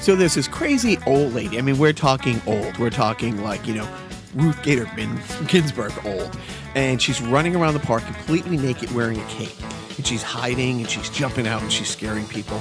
So there's this crazy old lady. I mean, we're talking old. We're talking like, Ruth Gator Ginsburg old. And she's running around the park completely naked wearing a cape. And she's hiding and she's jumping out and she's scaring people.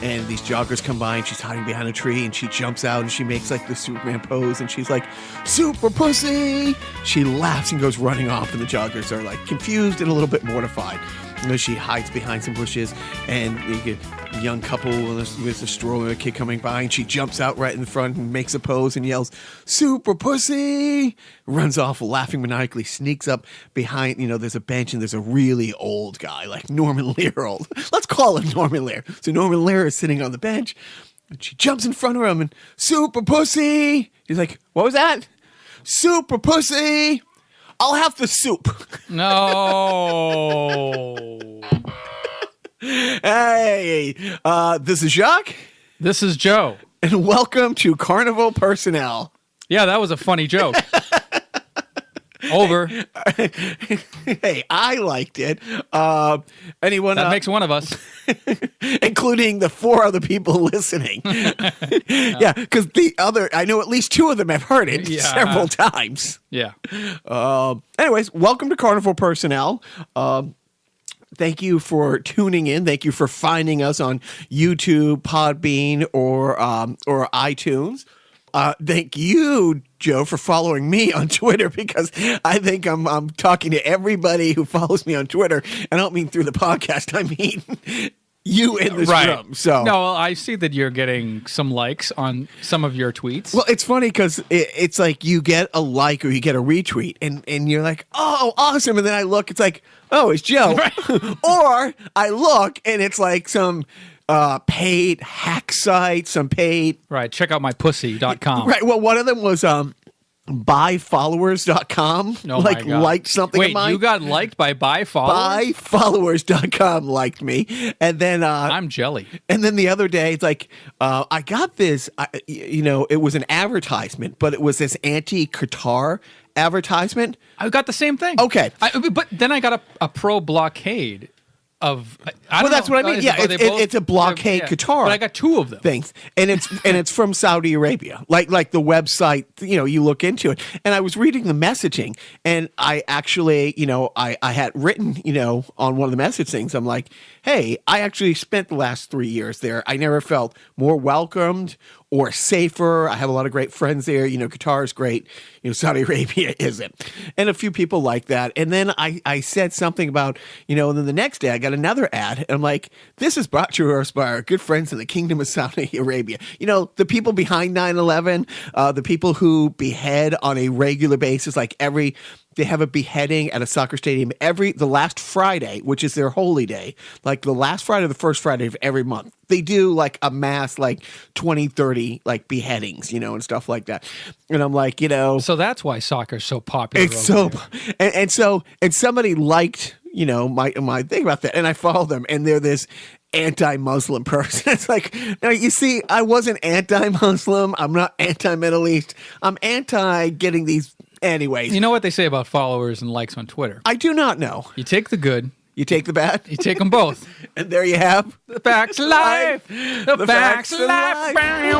And these joggers come by and she's hiding behind a tree and she jumps out and she makes like the Superman pose and she's like, super pussy. She laughs and goes running off and the joggers are like confused and a little bit mortified. And she hides behind some bushes and you get a young couple with a stroller and a kid coming by and she jumps out right in the front and makes a pose and yells, super pussy, runs off laughing maniacally, sneaks up behind, there's a bench and there's a really old guy, like Norman Lear old. Let's call him Norman Lear. So Norman Lear is sitting on the bench and she jumps in front of him and super pussy. He's like, what was that? Super pussy. I'll have the soup. No. Hey, this is Jacques. This is Joe. And welcome to Carnival Personnel. Yeah, that was a funny joke. Over. Hey, I liked it. Anyone? That makes one of us. Including the 4 other people listening. Yeah, because I know at least 2 of them have heard it several times. Yeah. Anyways, welcome to Carnival Personnel. Thank you for tuning in. Thank you for finding us on YouTube, Podbean, or iTunes. Thank you, Joe, for following me on Twitter because I think I'm talking to everybody who follows me on Twitter. I don't mean through the podcast. I mean you in this room. So no, I see that you're getting some likes on some of your tweets. Well, it's funny because it's like you get a like or you get a retweet and you're like, oh, awesome. And then I look, it's like, oh, it's Joe. Right. Or I look and it's like some paid hack site, some paid. Right. Check out mypussy.com. Right. Well, one of them was buyfollowers.com. Oh like liked something. Wait, of mine. You got liked by buyfollowers? Buyfollowers.com liked me. And then I'm jelly. And then the other day it's like I got this it was an advertisement, but it was this anti-Qatar advertisement. I got the same thing. Okay. But then I got a pro blockade of that's what I mean. Yeah, it's a blockade Qatar. But I got 2 of them. Things. And it's from Saudi Arabia. Like the website, you look into it. And I was reading the messaging and I actually, I had written, on one of the message things, I'm like, hey, I actually spent the last 3 years there. I never felt more welcomed or safer. I have a lot of great friends there. Qatar is great. Saudi Arabia isn't. And a few people like that. And then I said something about, and then the next day I got another ad. And I'm like, this is brought to us by our good friends in the Kingdom of Saudi Arabia. The people behind 9/11, the people who behead on a regular basis, they have a beheading at a soccer stadium the last Friday, which is their holy day, like the last Friday or the first Friday of every month. They do like a mass, like 20, 30 like beheadings, and stuff like that. And I'm like, So that's why soccer's so popular. It's so, and somebody liked, my thing about that. And I follow them and they're this anti-Muslim person. It's like, now you see, I wasn't anti-Muslim. I'm not anti-Middle East. I'm anti getting these. Anyways. You know what they say about followers and likes on Twitter? I do not know. You take the good. You take the bad. You take them both. And there you have the facts of life. The facts of life.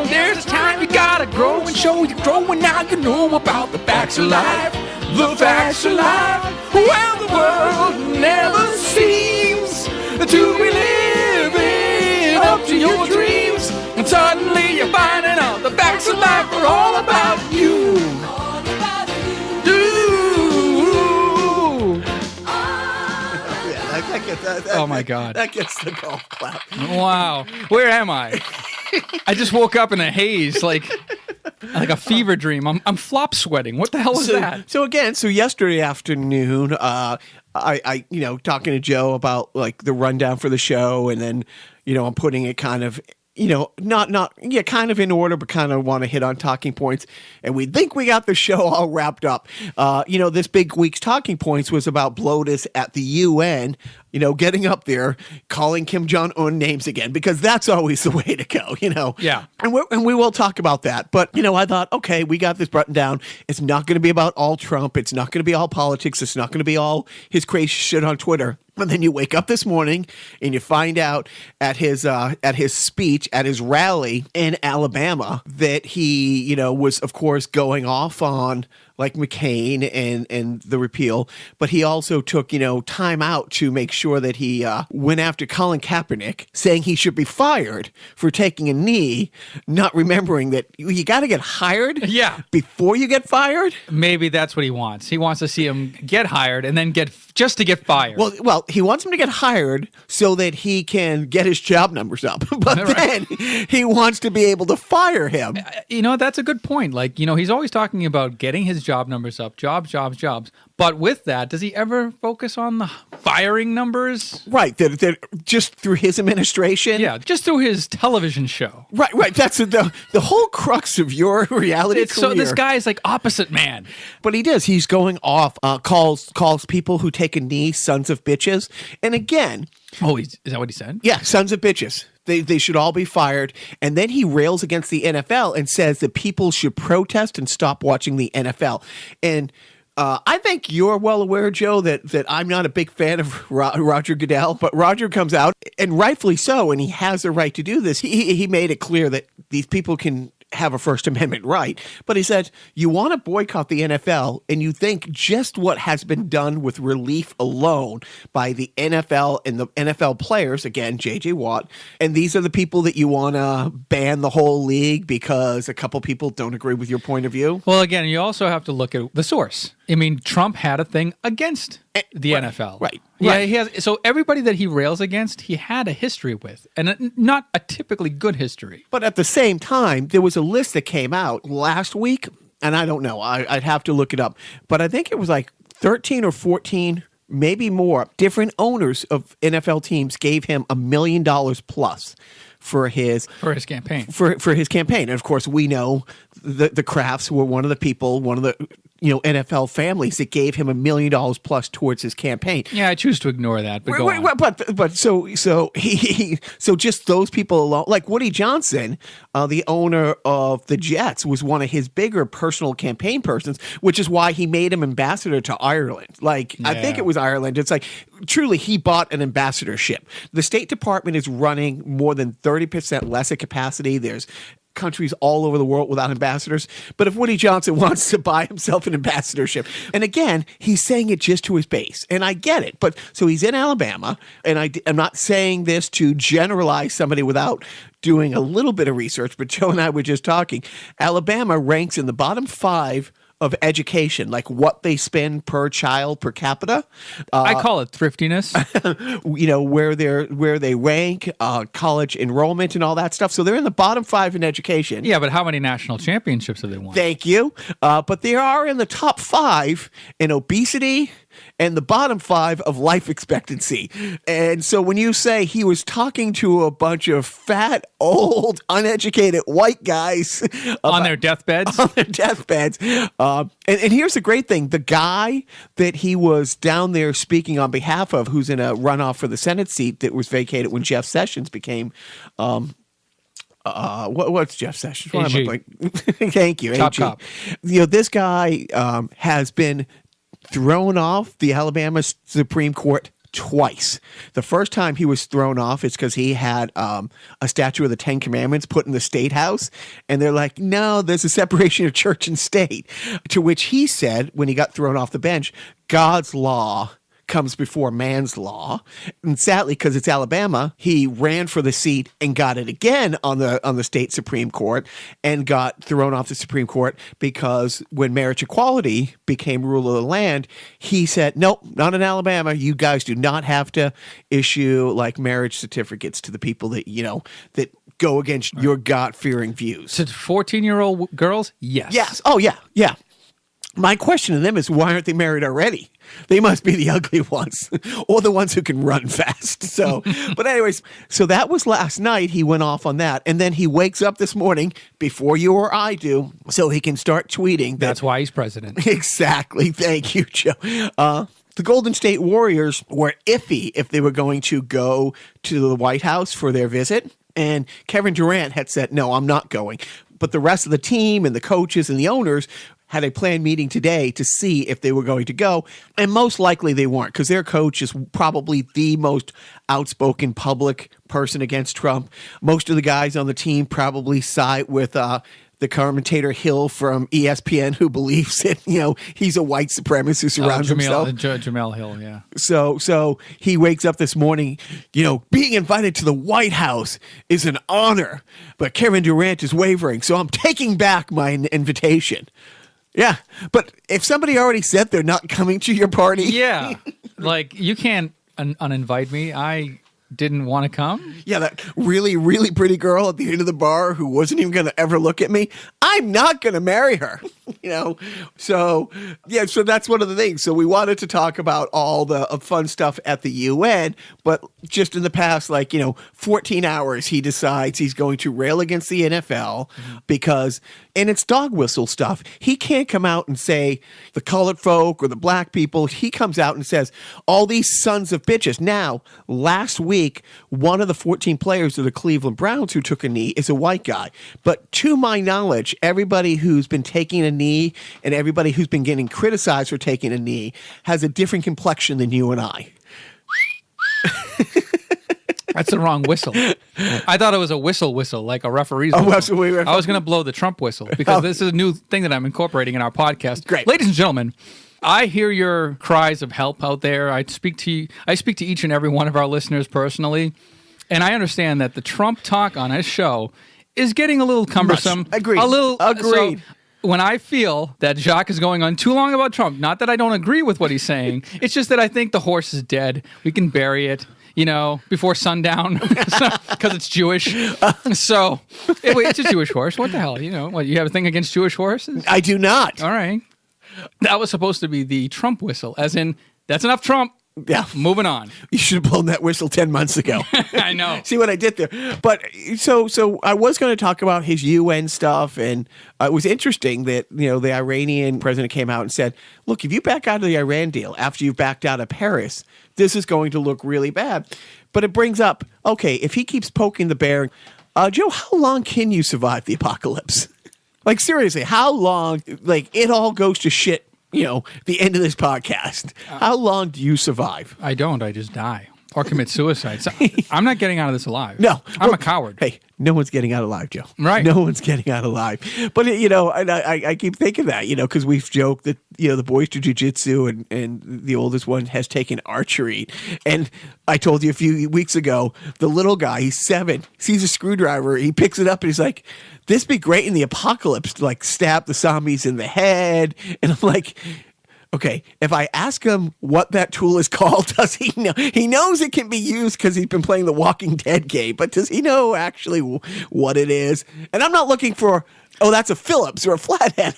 There's a time you gotta grow and show you growing. Now you know about the facts of life. The facts of life. Well, the world never seems to be living up to your dreams. And suddenly you're finding out the facts of life are all about you. Oh my God. That gets the golf clap. Wow. Where am I? I just woke up in a haze, like a fever dream. I'm flop sweating. What the hell is that? So yesterday afternoon, I talking to Joe about like the rundown for the show, and then, I'm putting it kind of kind of in order, but kind of want to hit on talking points. And we think we got the show all wrapped up. This big week's talking points was about Blotus at the UN, getting up there, calling Kim Jong-un names again, because that's always the way to go, Yeah. And we will talk about that. But, I thought, okay, we got this button down. It's not going to be about all Trump. It's not going to be all politics. It's not going to be all his crazy shit on Twitter. And then you wake up this morning and you find out at his speech at his rally in Alabama that he, was of course going off on like McCain and the repeal, but he also took, time out to make sure that he went after Colin Kaepernick, saying he should be fired for taking a knee, not remembering that you got to get hired before you get fired. Maybe that's what he wants. He wants to see him get hired and then get fired. Well, he wants him to get hired so that he can get his job numbers up, but then he wants to be able to fire him. That's a good point. Like, he's always talking about getting his job numbers up, jobs. But with that, does he ever focus on the firing numbers? Right, that just through his administration? Yeah, just through his television show. Right. That's the whole crux of your reality career. So this guy is like opposite man. But he does. He's going off, calls people who take a knee sons of bitches. And again... Oh, is that what he said? Yeah, sons of bitches. They should all be fired. And then he rails against the NFL and says that people should protest and stop watching the NFL. And I think you're well aware, Joe, that I'm not a big fan of Roger Goodell. But Roger comes out, and rightfully so, and he has the right to do this. He made it clear that these people can have a First Amendment right. But he said, you want to boycott the NFL, and you think just what has been done with relief alone by the NFL and the NFL players, again, J.J. Watt, and these are the people that you want to ban the whole league because a couple people don't agree with your point of view? Well, again, you also have to look at the source. I mean, Trump had a thing against the NFL. Right. Yeah, he has. So everybody that he rails against, he had a history with, and not a typically good history. But at the same time, there was a list that came out last week, and I don't know. I'd have to look it up. But I think it was like 13 or 14, maybe more, different owners of NFL teams gave him $1 million plus for his campaign. For his campaign. And of course, we know the Crafts were one of the people, one of the NFL families that gave him $1 million plus towards his campaign. Yeah, I choose to ignore that. But go on. But so just those people alone, like Woody Johnson, the owner of the Jets, was one of his bigger personal campaign persons, which is why he made him ambassador to Ireland. I think it was Ireland. It's like truly he bought an ambassadorship. The State Department is running more than 30% less at capacity. There's countries all over the world without ambassadors. But if Woody Johnson wants to buy himself an ambassadorship, and again, he's saying it just to his base, and I get it. But so he's in Alabama, and I'm not saying this to generalize somebody without doing a little bit of research, but Joe and I were just talking. Alabama ranks in the bottom 5 of education, like what they spend per child per capita. I call it thriftiness. Where they rank, college enrollment and all that stuff. So they're in the bottom 5 in education. Yeah, but how many national championships have they won? Thank you. But they are in the top 5 in obesity and the bottom 5 of life expectancy. And so when you say he was talking to a bunch of fat, old, uneducated white guys on their deathbeds, and here's the great thing. The guy that he was down there speaking on behalf of, who's in a runoff for the Senate seat that was vacated when Jeff Sessions became what's Jeff Sessions? Thank you, Top cop. This guy has been thrown off the Alabama Supreme Court twice. The first time he was thrown off is because he had a statue of the 10 Commandments put in the State House. And they're like, no, there's a separation of church and state. To which he said, when he got thrown off the bench, God's law comes before man's law. And sadly, because it's Alabama, he ran for the seat and got it again on the state Supreme Court and got thrown off the Supreme Court because when marriage equality became rule of the land, he said, nope, not in Alabama. You guys do not have to issue like marriage certificates to the people that, that go against your God-fearing views. To 14-year-old girls? Yes. Yes. Oh, yeah. Yeah. My question to them is, why aren't they married already? They must be the ugly ones or the ones who can run fast. So, but anyways, so that was last night. He went off on that. And then he wakes up this morning before you or I do, so he can start tweeting. That's why he's president. Exactly. Thank you, Joe. The Golden State Warriors were iffy if they were going to go to the White House for their visit. And Kevin Durant had said, no, I'm not going. But the rest of the team and the coaches and the owners had a planned meeting today to see if they were going to go, and most likely they weren't, because their coach is probably the most outspoken public person against Trump. Most of the guys on the team probably side with the commentator Hill from ESPN, who believes that, he's a white supremacist who surrounds himself. Jamel Hill, yeah. So he wakes up this morning, being invited to the White House is an honor, but Kevin Durant is wavering, so I'm taking back my invitation. Yeah, but if somebody already said they're not coming to your party. Yeah, like you can't uninvite me. I didn't want to come. Yeah, that really, really pretty girl at the end of the bar who wasn't even going to ever look at me. I'm not going to marry her, So, yeah, so that's one of the things. So we wanted to talk about all the fun stuff at the UN, but just in the past, 14 hours, he decides he's going to rail against the NFL because, and it's dog whistle stuff. He can't come out and say the colored folk or the black people. He comes out and says, all these sons of bitches. Now, last week, one of the 14 players of the Cleveland Browns who took a knee is a white guy. But to my knowledge, everybody who's been taking a knee and everybody who's been getting criticized for taking a knee has a different complexion than you and I. That's the wrong whistle. I thought it was a whistle, like a referee's whistle. I was going to blow the Trump whistle because this is a new thing that I'm incorporating in our podcast. Great. Ladies and gentlemen, I hear your cries of help out there. I speak to each and every one of our listeners personally, and I understand that the Trump talk on his show is getting a little cumbersome. Agreed. Agreed. So when I feel that Jacques is going on too long about Trump, not that I don't agree with what he's saying, it's just that I think the horse is dead. We can bury it, before sundown because it's Jewish. So it's a Jewish horse. What the hell? What, you have a thing against Jewish horses? I do not. All right. That was supposed to be the Trump whistle, as in, that's enough Trump. Yeah. Moving on. You should have blown that whistle 10 months ago. I know. See what I did there. But so I was going to talk about his UN stuff, and it was interesting that, the Iranian president came out and said, look, if you back out of the Iran deal after you've backed out of Paris, this is going to look really bad. But it brings up, okay, if he keeps poking the bear, Joe, how long can you survive the apocalypse? Like, seriously, how long, it all goes to shit, the end of this podcast. How long do you survive? I don't. I just die or commit suicide. So I'm not getting out of this alive. No. I'm a coward. Hey, no one's getting out alive, Joe. Right. No one's getting out alive. But, and I keep thinking that, because we've joked that, the boys do jiu-jitsu and the oldest one has taken archery. And I told you a few weeks ago, the little guy, he's 7, sees a screwdriver, he picks it up and he's like, this be great in the apocalypse to stab the zombies in the head. And I'm like, okay, if I ask him what that tool is called, does he know? He knows it can be used because he's been playing the Walking Dead game, but does he know actually what it is? And I'm not looking for, that's a Phillips or a flathead.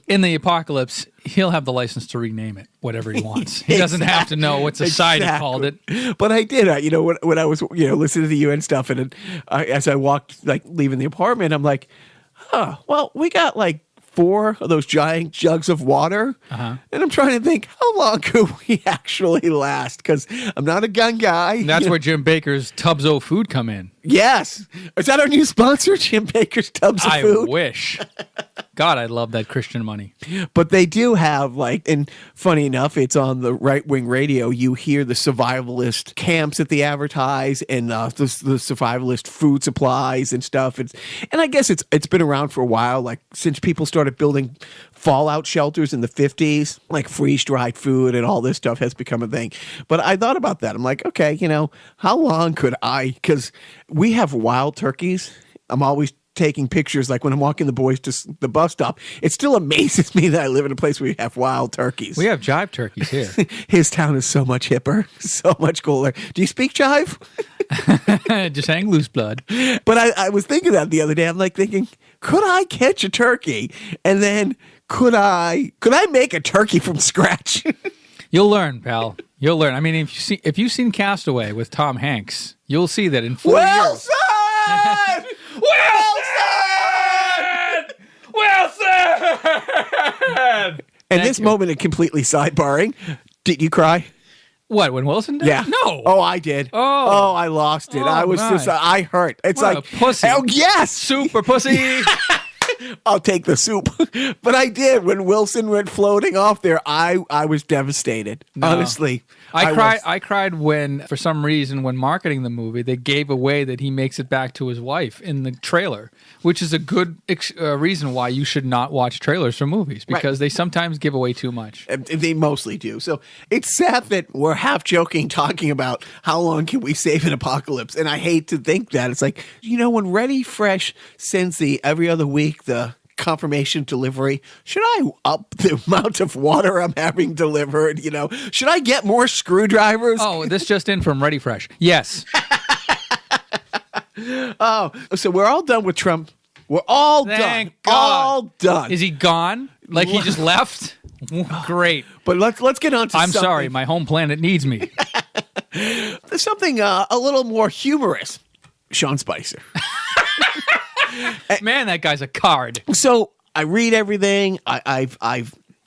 In the apocalypse, he'll have the license to rename it, whatever he wants. He doesn't have to know what society called it. But I did, when I was, listening to the UN stuff, and as I walked, leaving the apartment, I'm like, we got 4 of those giant jugs of water. And I'm trying to think, how long could we actually last? Because I'm not a gun guy. And that's where Jim Baker's Tubs O' Food come in. Yes. Is that our new sponsor, Jim Baker's Tubs of Food? I wish. God, I love that Christian money. But they do have, and funny enough, it's on the right-wing radio. You hear the survivalist camps that they advertise and the survivalist food supplies and stuff. And I guess it's been around for a while, since people started building fallout shelters in the 50s, freeze-dried food and all this stuff has become a thing. But I thought about that. I'm like, okay, how long could because we have wild turkeys. I'm always taking pictures, when I'm walking the boys to the bus stop. It still amazes me that I live in a place where we have wild turkeys. We have jive turkeys here. His town is so much hipper, so much cooler. Do you speak jive? Just hang loose, blood. But I was thinking that the other day. I'm thinking, could I catch a turkey? And then could I make a turkey from scratch? You'll learn, pal. You'll learn. I mean, if you've seen Castaway with Tom Hanks, you'll see that in 4 years. Wilson! And this moment is completely sidebarring. Did you cry? What, when Wilson died? Yeah. No. Oh, I did. Oh, I lost it. I was just, I hurt. It's what a pussy. Oh, yes. Super pussy. I'll take the soup. But I did. When Wilson went floating off there, I was devastated. No. Honestly. I cried when, for some reason, when marketing the movie, they gave away that he makes it back to his wife in the trailer, which is a good reason why you should not watch trailers for movies, because they sometimes give away too much. They mostly do. So it's sad that we're half joking, talking about how long can we save an apocalypse. And I hate to think that. It's like, when Ready Fresh sends every other week the confirmation delivery, should I up the amount of water I'm having delivered? Should I get more screwdrivers? Oh, this just in from Ready Fresh. Yes. Oh, so we're all done with Trump. We're all Thank done. God. All done. Is he gone? Like he just left? Great. But let's get on to I'm something. sorry, my home planet needs me. There's something a little more humorous. Sean Spicer. Man, that guy's a card. So I read everything. I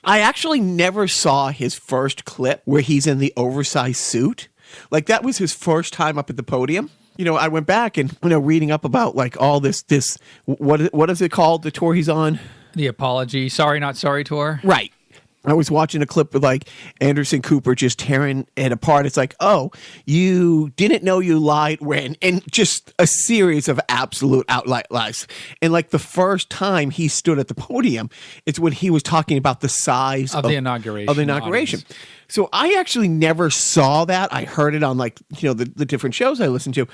actually never saw his first clip where he's in the oversized suit. Like that was his first time up at the podium. I went back and reading up about like all this what is it called? The tour he's on? The Apology, Sorry Not Sorry tour. Right. I was watching a clip with like Anderson Cooper just tearing it apart. It's like, oh, you didn't know you lied when, and just a series of absolute outright lies. And like the first time he stood at the podium, it's when he was talking about the size of the inauguration. Audience. So I actually never saw that. I heard it on like, the different shows I listened to.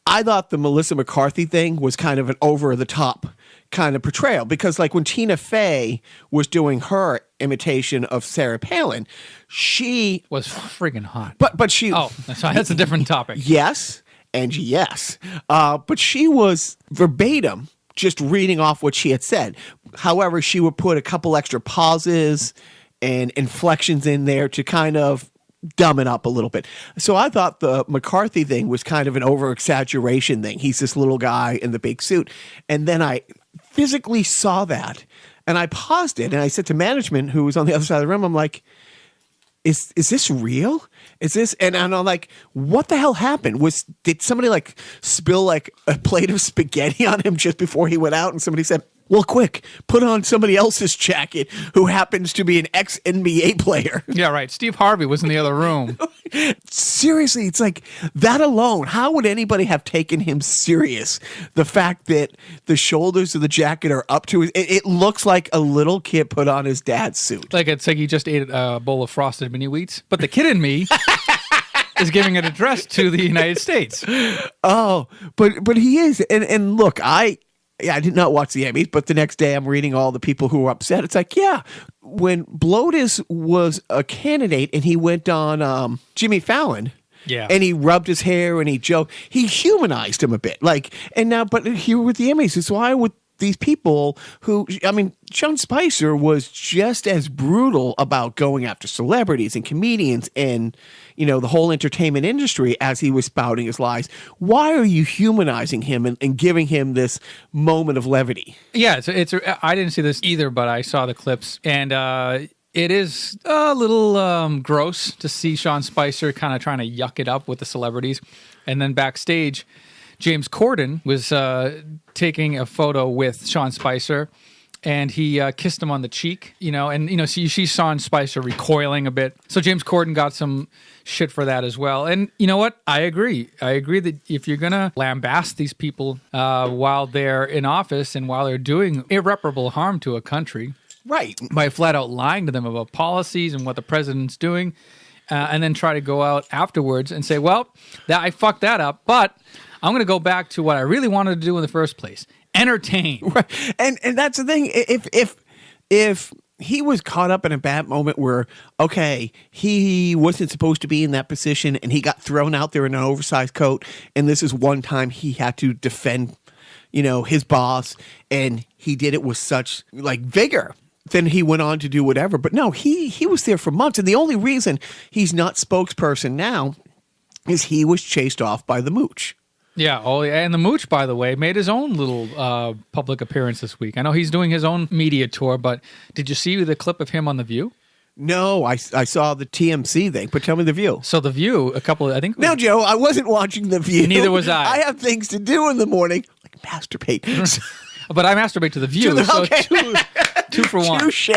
I thought the Melissa McCarthy thing was kind of an over-the-top kind of portrayal, because like when Tina Fey was doing her imitation of Sarah Palin, she was friggin' hot. But she... Oh, sorry, that's a different topic. Yes, and yes. But she was verbatim just reading off what she had said. However, she would put a couple extra pauses and inflections in there to kind of dumb it up a little bit. So I thought the McCarthy thing was kind of an over-exaggeration thing. He's this little guy in the big suit. And then I physically saw that, and I paused it, and I said to management, who was on the other side of the room, I'm like, is this real? Is this? And I'm like, what the hell happened? Did somebody like spill like a plate of spaghetti on him just before he went out? And somebody said, well, quick, put on somebody else's jacket who happens to be an ex-NBA player. Yeah, right. Steve Harvey was in the other room. Seriously, it's like that alone. How would anybody have taken him serious? The fact that the shoulders of the jacket are up to it looks like a little kid put on his dad's suit. Like it's like he just ate a bowl of Frosted Mini Wheats. But the kid in me is giving an address to the United States. Oh, but he is. And look, I did not watch the Emmys, but the next day I'm reading all the people who were upset. It's like, yeah, when Blotus was a candidate and he went on Jimmy Fallon, and he rubbed his hair and he joked, he humanized him a bit. Like, and now, but here with the Emmys, it's why with these people who, I mean, Sean Spicer was just as brutal about going after celebrities and comedians and, the whole entertainment industry as he was spouting his lies. Why are you humanizing him and giving him this moment of levity? Yeah, I didn't see this either, but I saw the clips, and it is a little gross to see Sean Spicer kind of trying to yuck it up with the celebrities. And then backstage, James Corden was taking a photo with Sean Spicer, and he kissed him on the cheek, and, so you see Sean Spicer recoiling a bit. So James Corden got some shit for that as well. And you know what? I agree. I agree that if you're going to lambast these people while they're in office and while they're doing irreparable harm to a country, right, by flat out lying to them about policies and what the president's doing, and then try to go out afterwards and say, well, I fucked that up, but I'm going to go back to what I really wanted to do in the first place. Entertain. Right. And that's the thing. If he was caught up in a bad moment where, okay, he wasn't supposed to be in that position and he got thrown out there in an oversized coat, and this is one time he had to defend, his boss, and he did it with such like vigor. Then he went on to do whatever. But no, he was there for months. And the only reason he's not spokesperson now is he was chased off by the Mooch. Yeah. Oh, yeah. And the Mooch, by the way, made his own little public appearance this week. I know he's doing his own media tour, but did you see the clip of him on The View? No, I saw the TMC thing, but tell me The View. So The View, No, Joe, I wasn't watching The View. Neither was I. I have things to do in the morning, like masturbate. But I masturbate to The View, okay. so two for one. Touche.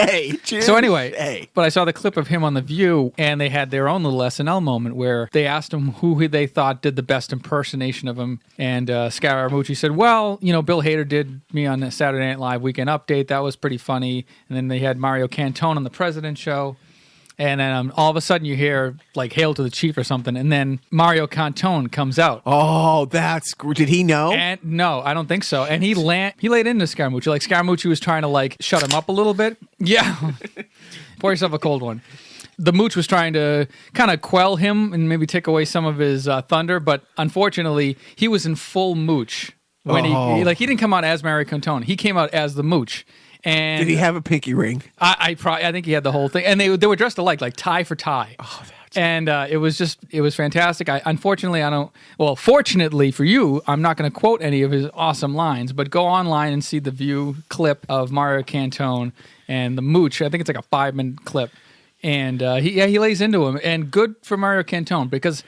So anyway, but I saw the clip of him on The View, and they had their own little SNL moment where they asked him who they thought did the best impersonation of him, and Scaramucci said, well, Bill Hader did me on the Saturday Night Live Weekend Update. That was pretty funny. And then they had Mario Cantone on The President Show. And then all of a sudden you hear, like, Hail to the Chief or something, and then Mario Cantone comes out. Oh, did he know? And no, I don't think so. And he laid into Scaramucci. Like, Scaramucci was trying to, like, shut him up a little bit. Yeah. Pour yourself a cold one. The Mooch was trying to kind of quell him and maybe take away some of his thunder, but unfortunately, he was in full Mooch. When he didn't come out as Mario Cantone. He came out as the Mooch. And did he have a pinky ring? I think he had the whole thing, and they were dressed alike, like tie for tie. Oh, and it was fantastic. Fortunately for you, I'm not going to quote any of his awesome lines, but go online and see the View clip of Mario Cantone and the Mooch. I think it's like a 5-minute clip, and he lays into him, and good for Mario Cantone because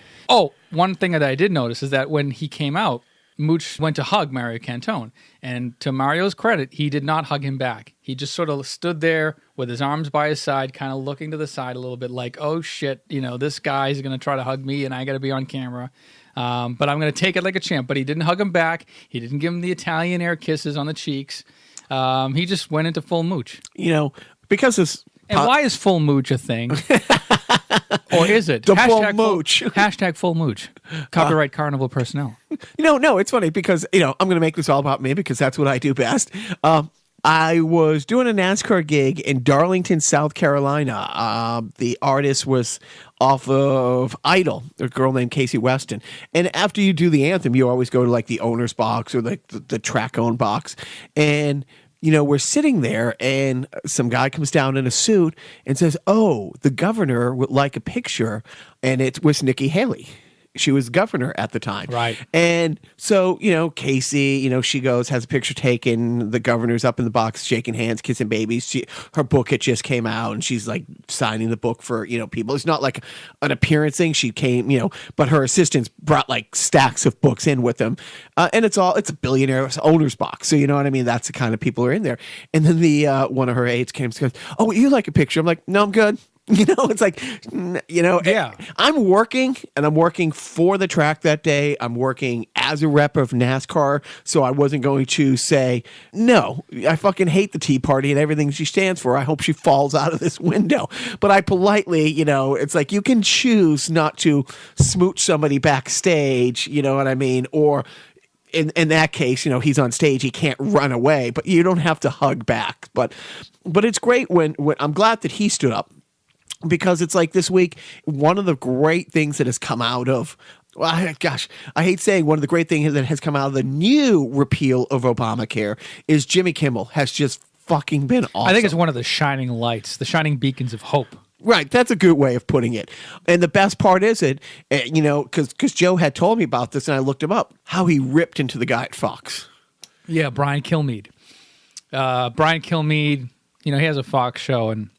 one thing that I did notice is that when he came out, Mooch went to hug Mario Cantone, and to Mario's credit, he did not hug him back. He just sort of stood there with his arms by his side, kind of looking to the side a little bit like, oh shit, this guy's going to try to hug me and I got to be on camera. But I'm going to take it like a champ. But he didn't hug him back. He didn't give him the Italian air kisses on the cheeks. He just went into full Mooch. Because it's... And why is full Mooch a thing? Or is it? The full Mooch. Hashtag full Mooch. Copyright Carnival personnel. No, it's funny because, I'm going to make this all about me because that's what I do best. I was doing a NASCAR gig in Darlington, South Carolina. The artist was off of Idol, a girl named Casey Weston. And after you do the anthem, you always go to like the owner's box or like the track owned box. And we're sitting there and some guy comes down in a suit and says, oh, the governor would like a picture. And it was Nikki Haley. She was governor at the time. Right. And so, Casey, she goes, has a picture taken. The governor's up in the box, shaking hands, kissing babies. Her book had just came out and she's like signing the book for, people. It's not like an appearance thing. She came, but her assistants brought like stacks of books in with them. And it's a billionaire owner's box. So, you know what I mean? That's the kind of people who are in there. And then the one of her aides came and goes, oh, you like a picture? I'm like, no, I'm good. It's like, yeah. I'm working for the track that day. I'm working as a rep of NASCAR. So I wasn't going to say, no, I fucking hate the Tea Party and everything she stands for. I hope she falls out of this window. But I politely, it's like you can choose not to smooch somebody backstage. You know what I mean? Or in that case, he's on stage, he can't run away, but you don't have to hug back. But it's great when I'm glad that he stood up. Because it's like this week, one of the great things that has come out of, I hate saying one of the great things that has come out of the new repeal of Obamacare is Jimmy Kimmel has just fucking been awesome. I think it's one of the shining lights, the shining beacons of hope. Right, that's a good way of putting it. And the best part is because Joe had told me about this and I looked him up, how he ripped into the guy at Fox. Yeah, Brian Kilmeade. Brian Kilmeade, he has a Fox show and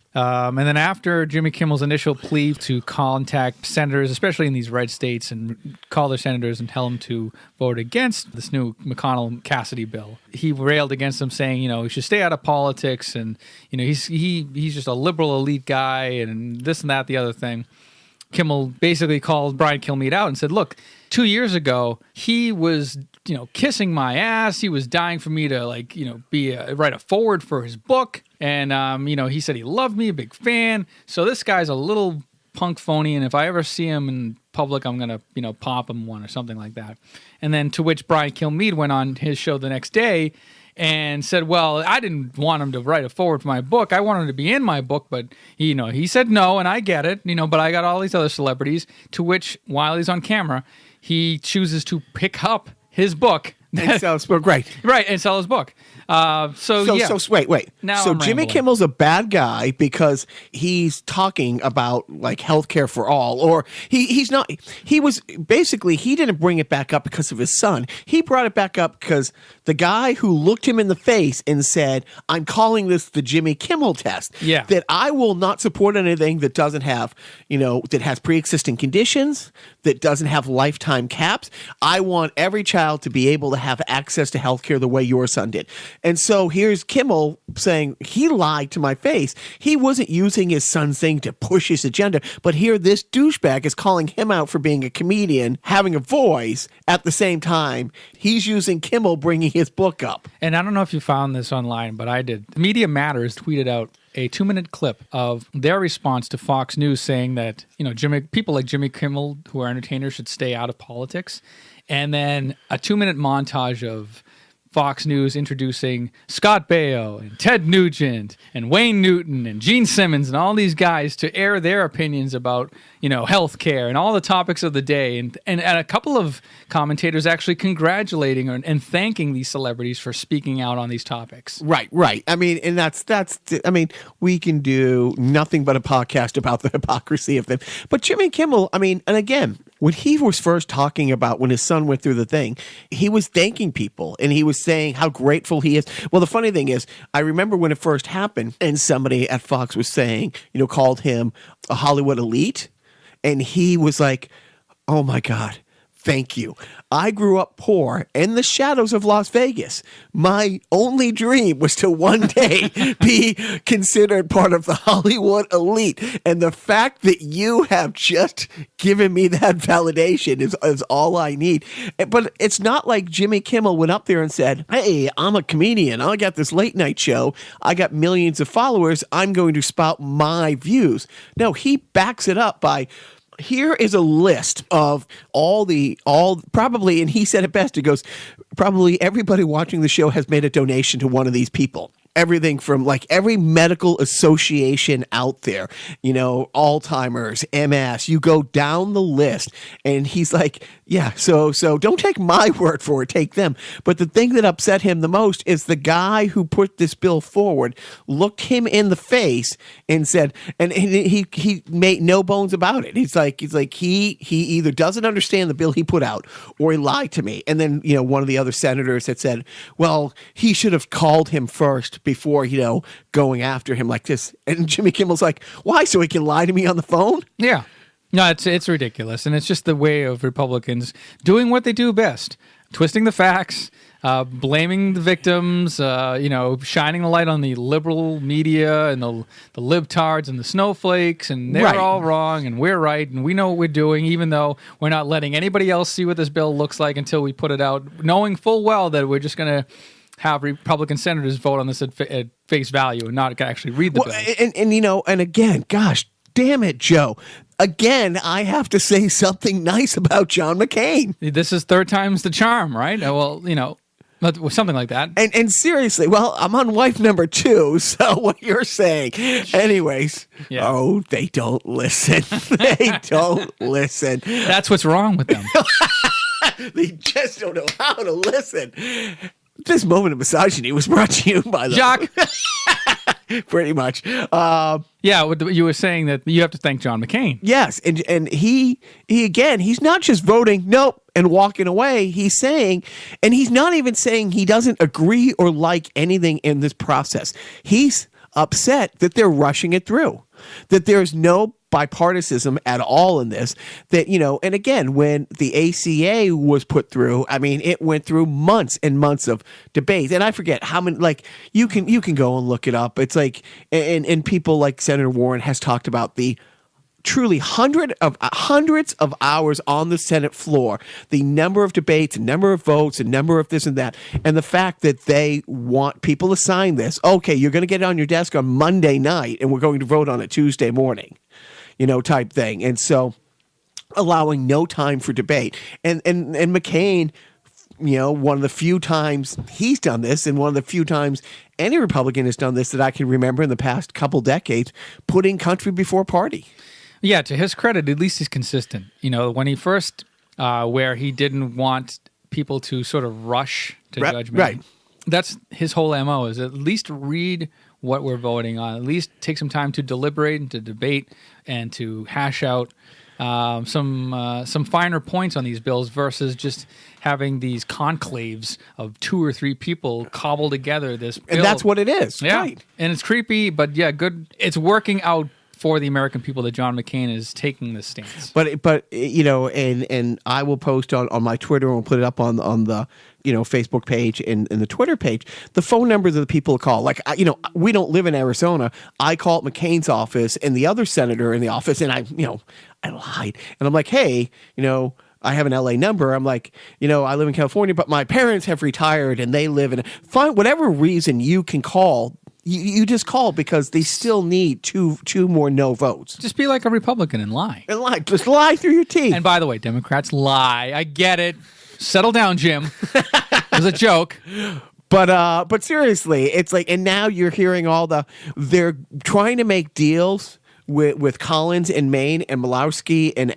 then after Jimmy Kimmel's initial plea to contact senators, especially in these red states, and call their senators and tell them to vote against this new McConnell-Cassidy bill, he railed against them, saying, he should stay out of politics, and he's just a liberal elite guy, and this and that, the other thing. Kimmel basically called Brian Kilmeade out and said, look, 2 years ago, he was, kissing my ass. He was dying for me to, write a forward for his book. And, he said he loved me, a big fan. So this guy's a little punk phony. And if I ever see him in public, I'm going to, pop him one or something like that. And then to which Brian Kilmeade went on his show the next day and said, well, I didn't want him to write a forward for my book. I wanted him to be in my book, but, he said no, and I get it, but I got all these other celebrities, to which, while he's on camera, he chooses to pick up his book. And sell his book, right. Right, and sell his book. So wait. Now so I'm Jimmy rambling. Kimmel's a bad guy because he's talking about like healthcare for all, or he's not. He was basically, he didn't bring it back up because of his son. He brought it back up because the guy who looked him in the face and said, "I'm calling this the Jimmy Kimmel test." Yeah. That I will not support anything that doesn't have, that has pre-existing conditions, that doesn't have lifetime caps. I want every child to be able to to have access to healthcare the way your son did. And so here's Kimmel saying he lied to my face. He wasn't using his son's thing to push his agenda, but here this douchebag is calling him out for being a comedian, having a voice. At the same time, he's using Kimmel bringing his book up. And I don't know if you found this online, but I did. Media Matters tweeted out a 2-minute clip of their response to Fox News saying that, people like Jimmy Kimmel, who are entertainers, should stay out of politics. And then a 2-minute montage of Fox News introducing Scott Baio and Ted Nugent and Wayne Newton and Gene Simmons and all these guys to air their opinions about, healthcare and all the topics of the day. And a couple of commentators actually congratulating and thanking these celebrities for speaking out on these topics. Right. I mean, and we can do nothing but a podcast about the hypocrisy of them. But Jimmy Kimmel, and again, when he was first talking about when his son went through the thing, he was thanking people and he was saying how grateful he is. Well, the funny thing is, I remember when it first happened and somebody at Fox was saying, called him a Hollywood elite. And he was like, oh my God, thank you. I grew up poor in the shadows of Las Vegas. My only dream was to one day be considered part of the Hollywood elite. And the fact that you have just given me that validation is all I need. But it's not like Jimmy Kimmel went up there and said, hey, I'm a comedian. I got this late night show. I got millions of followers. I'm going to spout my views. No, he backs it up by, here is a list of all probably, and he said it best, he goes, probably everybody watching the show has made a donation to one of these people. Everything from like every medical association out there, Alzheimer's, MS, you go down the list. And he's like, yeah, so don't take my word for it, take them. But the thing that upset him the most is the guy who put this bill forward looked him in the face and said, and he made no bones about it. He's like he either doesn't understand the bill he put out or he lied to me. And then, one of the other senators had said, well, he should have called him first before, going after him like this. And Jimmy Kimmel's like, why? So he can lie to me on the phone? Yeah. No, it's ridiculous. And it's just the way of Republicans doing what they do best. Twisting the facts, blaming the victims, shining the light on the liberal media and the libtards and the snowflakes, and they're all wrong and we're right and we know what we're doing, even though we're not letting anybody else see what this bill looks like until we put it out, knowing full well that we're just going to have Republican senators vote on this at face value and not actually read the bill. And again, gosh damn it, Joe. Again, I have to say something nice about John McCain. This is third time's the charm, right? Well, something like that. And seriously, well, I'm on wife number 2, so what you're saying. Anyways, they don't listen. They don't listen. That's what's wrong with them. They just don't know how to listen. This moment of misogyny was brought to you by Jacques. Pretty much. You were saying that you have to thank John McCain. Yes, and he again, he's not just voting nope and walking away. He's saying, and he's not even saying he doesn't agree or like anything in this process. He's upset that they're rushing it through, that there's no bipartisanship at all in this, that, and again, when the ACA was put through, it went through months and months of debate. And I forget how many, you can go and look it up. It's like, and people like Senator Warren has talked about the truly hundreds of hours on the Senate floor, the number of debates, the number of votes, the number of this and that, and the fact that they want people to sign this. Okay, you're going to get it on your desk on Monday night, and we're going to vote on it Tuesday morning, type thing. And so allowing no time for debate. And McCain, one of the few times he's done this, and one of the few times any Republican has done this that I can remember in the past couple decades, putting country before party. Yeah, to his credit, at least he's consistent. When he first, where he didn't want people to sort of rush to judgment. Right. That's his whole MO, is at least read what we're voting on, at least take some time to deliberate and to debate and to hash out some finer points on these bills versus just having these conclaves of 2 or 3 people cobble together this bill. And that's what it is. Yeah. Right. And it's creepy, but good. It's working out for the American people that John McCain is taking this stance. But you know, and I will post on my Twitter and we'll put it up on the Facebook page and the Twitter page, the phone numbers of the people to call. Like, we don't live in Arizona. I call McCain's office and the other senator in the office, and I lied. And I'm like, hey, I have an LA number. I'm like, I live in California, but my parents have retired and they live in. Find whatever reason you can call. You just call because they still need two more no votes. Just be like a Republican and lie. Just lie through your teeth. And by the way, Democrats lie. I get it. Settle down, Jim. It was a joke. But seriously, it's like, and now you're hearing they're trying to make deals with Collins in Maine and Malowski in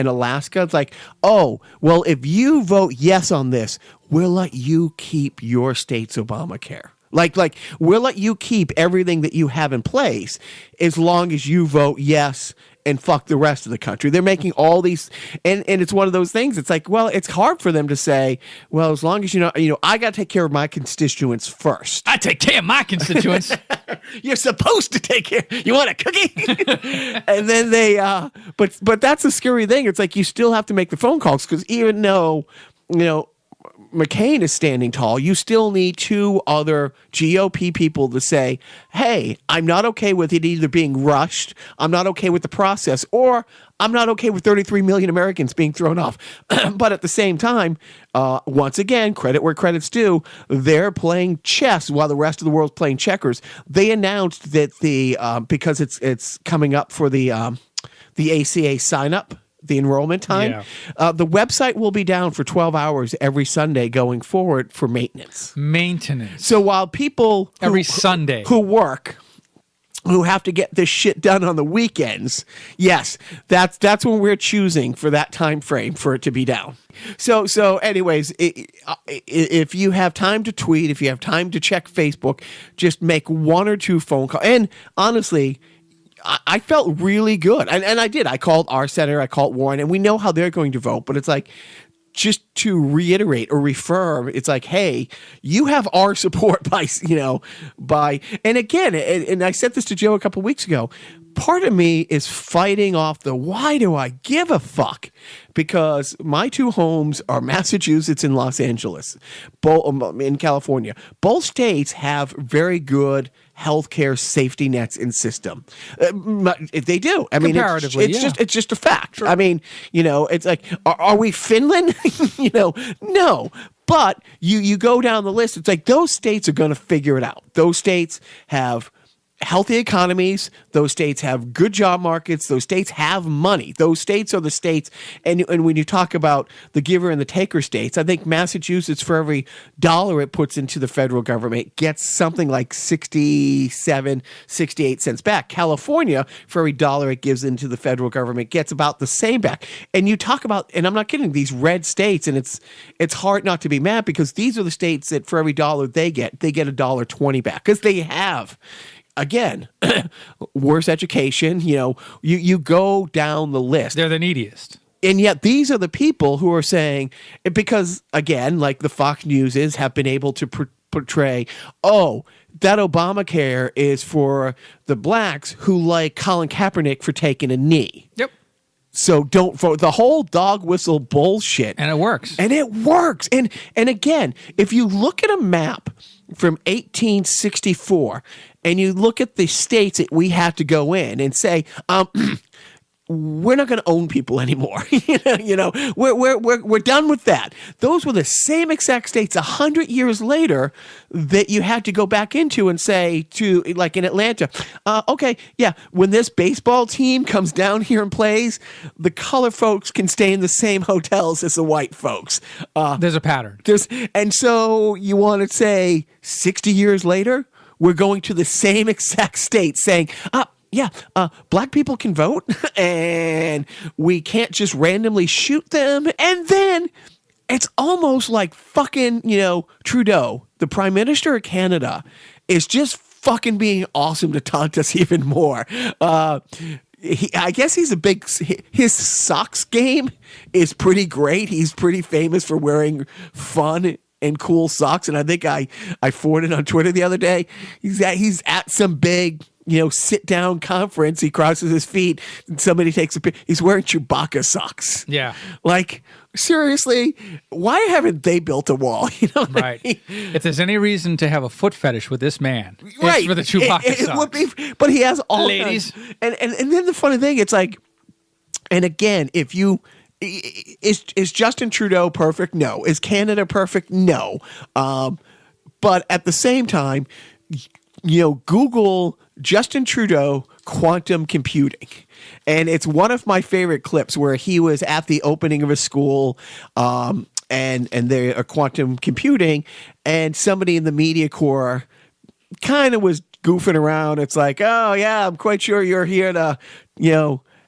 Alaska. It's like, oh, well, if you vote yes on this, we'll let you keep your state's Obamacare. Like we'll let you keep everything that you have in place as long as you vote yes and fuck the rest of the country. They're making all these, and it's one of those things. It's like, well, it's hard for them to say, well, as long as I got to take care of my constituents first. I take care of my constituents. You're supposed to take care. You want a cookie? And then they, but that's the scary thing. It's like you still have to make the phone calls because even though, McCain is standing tall, you still need two other GOP people to say, hey, I'm not okay with it either being rushed, I'm not okay with the process, or I'm not okay with 33 million Americans being thrown off. But at the same time, once again, credit where credit's due, they're playing chess while the rest of the world's playing checkers. They announced that because it's coming up for the ACA sign-up, the enrollment time, the website will be down for 12 hours every Sunday going forward for maintenance. So while people every Sunday who have to get this shit done on the weekends, yes, that's when we're choosing for that time frame for it to be down. So anyways, if you have time to tweet, if you have time to check Facebook, just make one or two phone calls. And honestly, I felt really good. And I did. I called our senator, I called Warren, and we know how they're going to vote. But it's like, just to reiterate or reaffirm, it's like, hey, you have our support by, and again, and I said this to Joe a couple weeks ago, part of me is fighting off the why do I give a fuck? Because my two homes are Massachusetts and Los Angeles, both in California. Both states have very good healthcare safety nets and system. They do. I mean, it's just a fact. Sure. I mean, it's like, are we Finland? No. But you go down the list, it's like those states are going to figure it out. Those states have healthy economies. Those states have good job markets. Those states have money. Those states are the states. And when you talk about the giver and the taker states, I think Massachusetts, for every dollar it puts into the federal government, gets something like 67, 68 cents back. California, for every dollar it gives into the federal government, gets about the same back. And you talk about, and I'm not kidding, these red states, and it's hard not to be mad because these are the states that for every dollar they get $1.20 back because they have, again, worse education. You go down the list. They're the neediest. And yet these are the people who are saying, because, again, like the Fox Newses have been able to portray, oh, that Obamacare is for the blacks who like Colin Kaepernick for taking a knee. Yep. So don't vote. The whole dog whistle bullshit. And it works. And again, if you look at a map from 1864 and you look at the states that we have to go in and say, we're not going to own people anymore. We're done with that. Those were the same exact states 100 years later that you had to go back into and say to, like in Atlanta, okay, yeah, when this baseball team comes down here and plays, the color folks can stay in the same hotels as the white folks. There's a pattern. And so you want to say 60 years later, we're going to the same exact state saying, black people can vote and we can't just randomly shoot them. And then it's almost like fucking, Trudeau, the Prime Minister of Canada, is just fucking being awesome to taunt us even more. I guess he's his socks game is pretty great. He's pretty famous for wearing fun and cool socks. And I think I forwarded on Twitter the other day. He's at some big sit-down conference. He crosses his feet, and somebody takes a picture. He's wearing Chewbacca socks. Yeah. Like, seriously, why haven't they built a wall? Right. If there's any reason to have a foot fetish with this man, it's for the Chewbacca socks. It would be, but he has all ladies. And then the funny thing, it's like, and again, if you... Is Justin Trudeau perfect? No. Is Canada perfect? No. But at the same time, Google Justin Trudeau quantum computing. And it's one of my favorite clips where he was at the opening of a school and they are quantum computing, and somebody in the media corps kind of was goofing around. It's like, oh, yeah, I'm quite sure you're here to,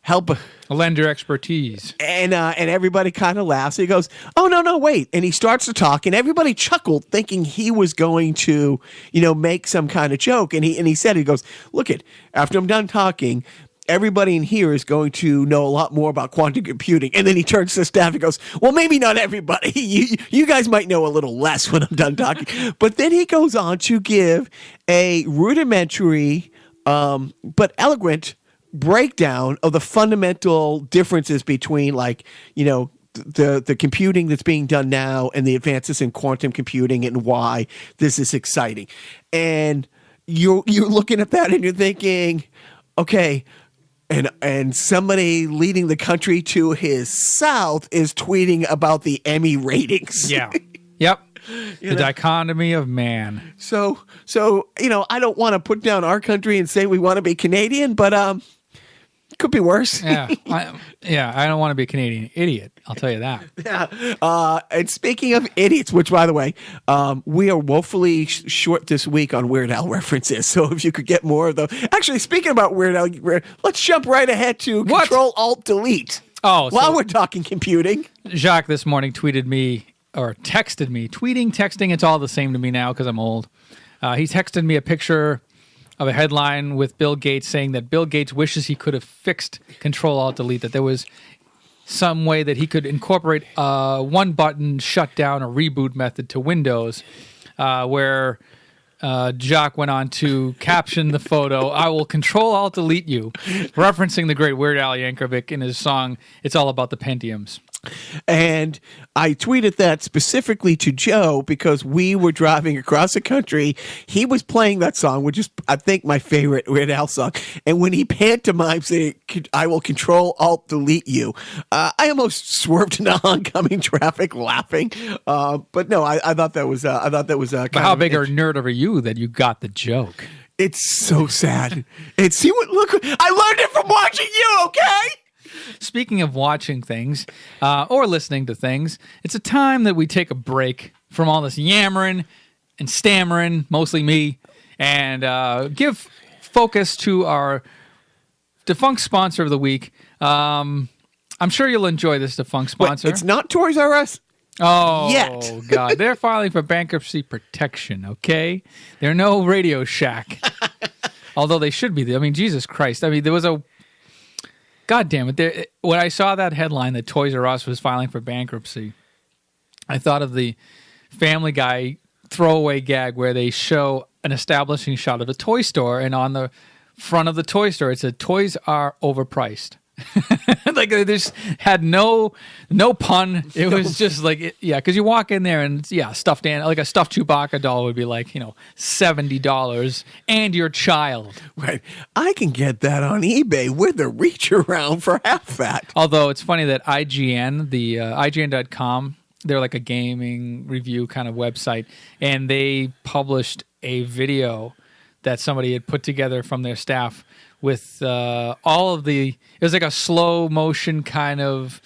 help lend your expertise. And everybody kind of laughs. He goes, oh, no, wait. And he starts to talk, and everybody chuckled thinking he was going to, make some kind of joke. And he said, he goes, look after I'm done talking, everybody in here is going to know a lot more about quantum computing. And then he turns to the staff and goes, well, maybe not everybody. You guys might know a little less when I'm done talking. But then he goes on to give a rudimentary but eloquent breakdown of the fundamental differences between, like, the computing that's being done now and the advances in quantum computing and why this is exciting. And you're looking at that and you're thinking, okay, and somebody leading the country to his south is tweeting about the Emmy ratings. Yeah. Yep. The dichotomy of man. So I don't want to put down our country and say we want to be Canadian, but could be worse. Yeah, I don't want to be a Canadian idiot. I'll tell you that. Yeah. And speaking of idiots, which, by the way, we are woefully short this week on Weird Al references. So if you could get more of those. Actually, speaking about Weird Al, let's jump right ahead to Control-Alt-Delete. Oh, while we're talking computing. Jacques this morning tweeted me, or texted me. Tweeting, texting, it's all the same to me now because I'm old. He texted me a picture of a headline with Bill Gates saying that Bill Gates wishes he could have fixed Control-Alt-Delete, that there was some way that he could incorporate one button shutdown or reboot method to Windows, where Jacques went on to caption the photo, I will Control-Alt-Delete you, referencing the great Weird Al Yankovic in his song, It's All About the Pentiums. And I tweeted that specifically to Joe because we were driving across the country. He was playing that song, which is, I think, my favorite Weird Al song. And when he pantomimed saying, I will Control-Alt-Delete you, I almost swerved into oncoming traffic laughing. But no, I thought that was But how big a nerd are you that you got the joke? It's so sad. Look, I learned it from watching you, okay? Speaking of watching things or listening to things, it's a time that we take a break from all this yammering and stammering, mostly me, and give focus to our defunct sponsor of the week. I'm sure you'll enjoy this defunct sponsor. Wait, it's not Toys R Us? Oh, yet. God. They're filing for bankruptcy protection, okay? They're no Radio Shack. Although they should be. I mean, Jesus Christ. I mean, there was a... God damn it. When I saw that headline that Toys R Us was filing for bankruptcy, I thought of the Family Guy throwaway gag where they show an establishing shot of a toy store, and on the front of the toy store it said, toys are overpriced. Like they just had no pun. It was just like, because you walk in there and stuffed like a stuffed Chewbacca doll would be like, $70 and your child. Right. I can get that on eBay with a reach around for half that. Although it's funny that IGN, the IGN.com, they're like a gaming review kind of website, and they published a video that somebody had put together from their staff with all of it was like a slow motion kind of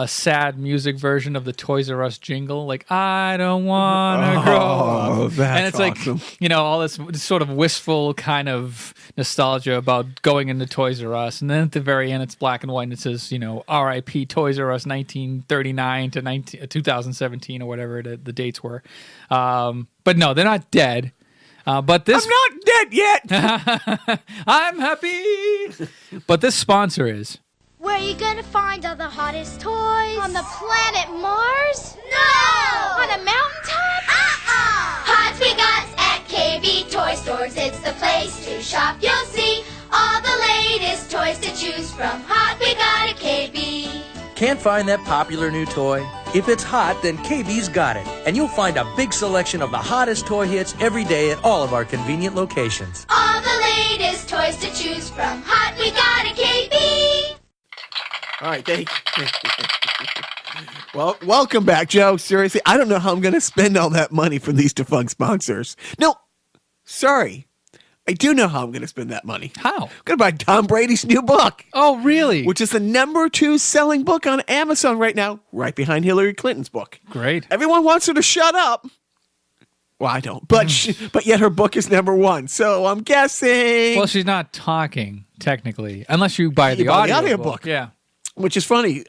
sad music version of the Toys R Us jingle, like I don't want to grow up. That's and it's awesome. Like, all this sort of wistful kind of nostalgia about going into Toys R Us. And then at the very end, it's black and white and it says, R.I.P. Toys R Us 1939 to 2017 or whatever the dates were. But no, they're not dead. But this, I'm not dead yet. I'm happy. But this sponsor is. Where are you gonna find all the hottest toys? On the planet Mars? No! On a mountaintop? Hot we got at KB Toy Stores. It's the place to shop. You'll see Can't find that popular new toy? If it's hot, then KB's got it. And you'll find a big selection of the hottest toy hits every day at all of our convenient locations. All the latest toys to choose from. Hot, we got it, KB! All right, thank you. Well, welcome back, Joe. Seriously, I don't know how I'm going to spend all that money from these defunct sponsors. No, sorry. I do know how I'm going to spend that money. How? I'm going to buy Tom Brady's new book. Oh, really? Which is the #2 selling book on Amazon right now, right behind Hillary Clinton's book. Great. Everyone wants her to shut up. Well, I don't, but yet her book is #1. So I'm guessing. Well, she's not talking technically, unless you buy the audio book. Yeah. Which is funny.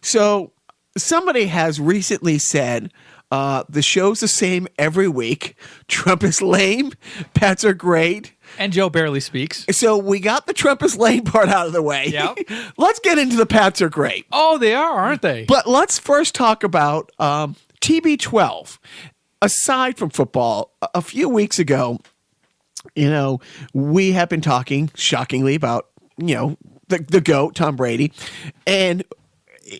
So somebody has recently said the show's the same every week. Trump is lame. Pets are great. And Joe barely speaks. So we got the Trump is lame part out of the way. Yep. Let's get into the Pats are great. Oh, they are, aren't they? But let's first talk about TB12. Aside from football, a few weeks ago, we have been talking shockingly about, the GOAT, Tom Brady. And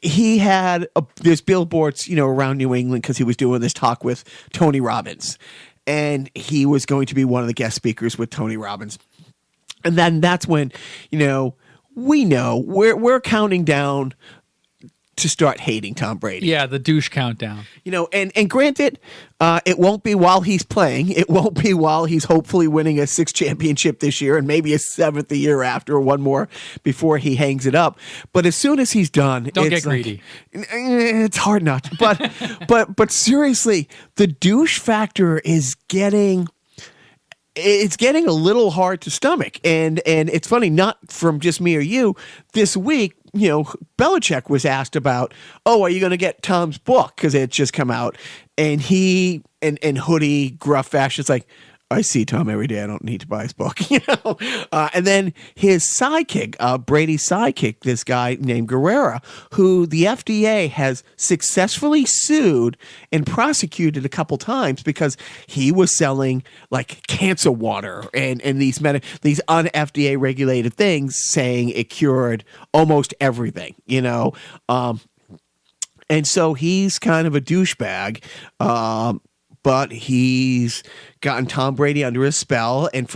he had there's billboards, around New England because he was doing this talk with Tony Robbins. And he was going to be one of the guest speakers with Tony Robbins. And then that's when, we know we're counting down to start hating Tom Brady. Yeah, the douche countdown. And granted, it won't be while he's playing. It won't be while he's hopefully winning a 6th championship this year and maybe a 7th the year after, or one more before he hangs it up. But as soon as he's done, don't get greedy. It's hard not to. But seriously, the douche factor is getting. It's getting a little hard to stomach. And it's funny, not from just me or you. This week, Belichick was asked about, are you going to get Tom's book? Because it had just come out. And he, and hoodie, gruff fashion, it's like, I see Tom every day. I don't need to buy his book, and then his sidekick, Brady's sidekick, this guy named Guerrera, who the FDA has successfully sued and prosecuted a couple times because he was selling like cancer water and these un-FDA regulated things, saying it cured almost everything, and so he's kind of a douchebag. But he's gotten Tom Brady under his spell, and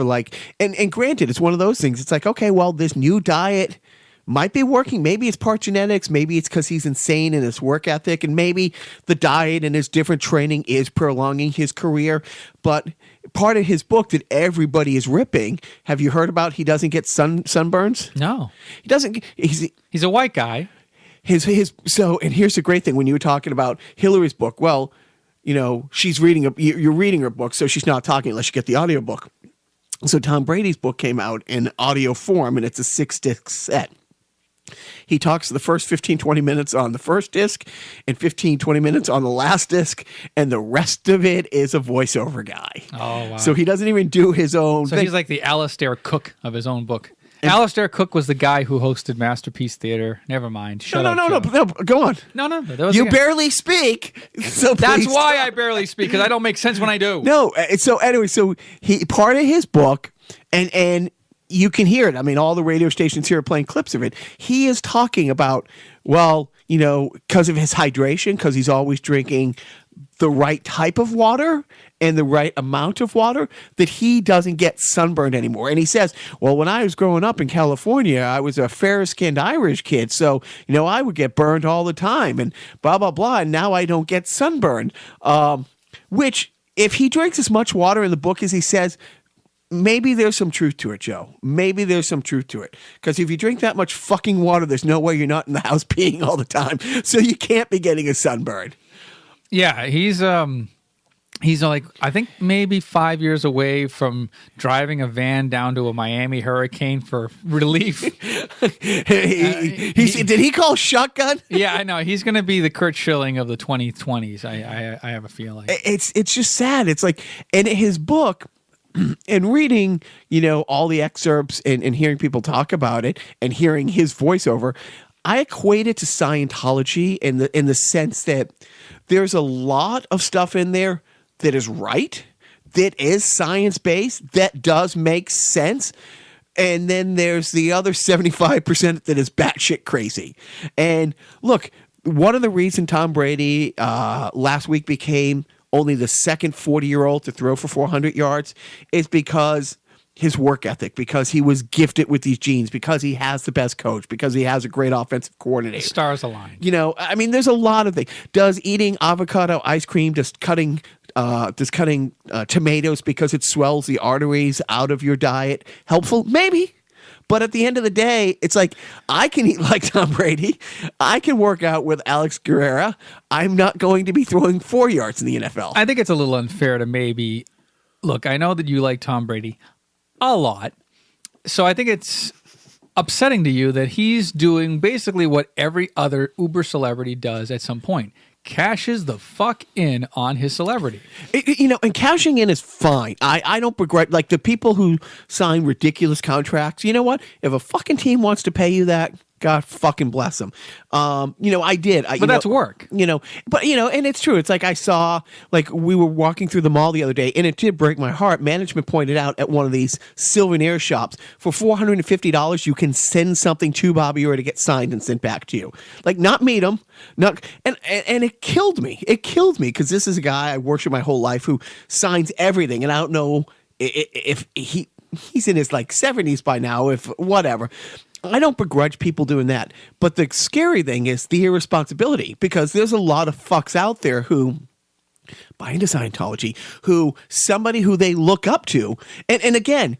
and granted, it's one of those things. It's like, okay, well, this new diet might be working. Maybe it's part genetics. Maybe it's because he's insane in his work ethic, and maybe the diet and his different training is prolonging his career. But part of his book that everybody is ripping, have you heard about? He doesn't get sunburns. No, he doesn't. He's a white guy. And here's the great thing when you were talking about Hillary's book. Well, she's you're reading her book, so she's not talking unless you get the audio book. So Tom Brady's book came out in audio form, and it's a 6-disc set. He talks the first 15-20 minutes on the first disc and 15-20 minutes on the last disc, and the rest of it is a voiceover guy. Oh, wow. So he doesn't even do his own thing. He's like the Alistair Cook of his own book. Alistair Cook was the guy who hosted Masterpiece Theater. Never mind. No, go on. No. You barely speak. So that's why I barely speak, because I don't make sense when I do. No. So anyway, he part of his book, and you can hear it. I mean, all the radio stations here are playing clips of it. He is talking about, because of his hydration, because he's always drinking the right type of water and the right amount of water, that he doesn't get sunburned anymore. And he says, well, when I was growing up in California, I was a fair-skinned Irish kid, so, I would get burned all the time and blah, blah, blah, and now I don't get sunburned. Which, if he drinks as much water in the book as he says, maybe there's some truth to it, Joe. Maybe there's some truth to it. Because if you drink that much fucking water, there's no way you're not in the house peeing all the time. So you can't be getting a sunburn. Yeah, he's like, I think maybe 5 years away from driving a van down to a Miami hurricane for relief. Did he call shotgun? Yeah, I know. He's going to be the Kurt Schilling of the 2020s. I have a feeling. It's just sad. It's like, and his book, and reading, all the excerpts and hearing people talk about it and hearing his voiceover, I equate it to Scientology in the sense that there's a lot of stuff in there that is right, that is science-based, that does make sense. And then there's the other 75% that is batshit crazy. And look, one of the reasons Tom Brady last week became only the second 40-year-old to throw for 400 yards is because his work ethic, because he was gifted with these genes, because he has the best coach, because he has a great offensive coordinator. Stars align. You know, I mean, there's a lot of things. Does eating avocado ice cream, just cutting tomatoes because it swells the arteries out of your diet helpful? Maybe. But at the end of the day, it's like, I can eat like Tom Brady. I can work out with Alex Guerrera. I'm not going to be throwing 4 yards in the NFL. I think it's a little unfair to maybe... Look, I know that you like Tom Brady a lot. So I think it's upsetting to you that he's doing basically what every other uber celebrity does at some point. Cashes the fuck in on his celebrity. And cashing in is fine. I don't begrudge, like the people who sign ridiculous contracts. You know what? If a fucking team wants to pay you that, God fucking bless them. I did. But that's work. And it's true. It's like I saw, like we were walking through the mall the other day, and it did break my heart. Management pointed out at one of these souvenir shops, for $450, you can send something to Bobby Orr to get signed and sent back to you. Like, not meet him, and it killed me. It killed me because this is a guy I worship my whole life who signs everything, and I don't know if he's in his like 70s by now, if whatever. I don't begrudge people doing that. But the scary thing is the irresponsibility, because there's a lot of fucks out there who buy into Scientology, somebody who they look up to. And again,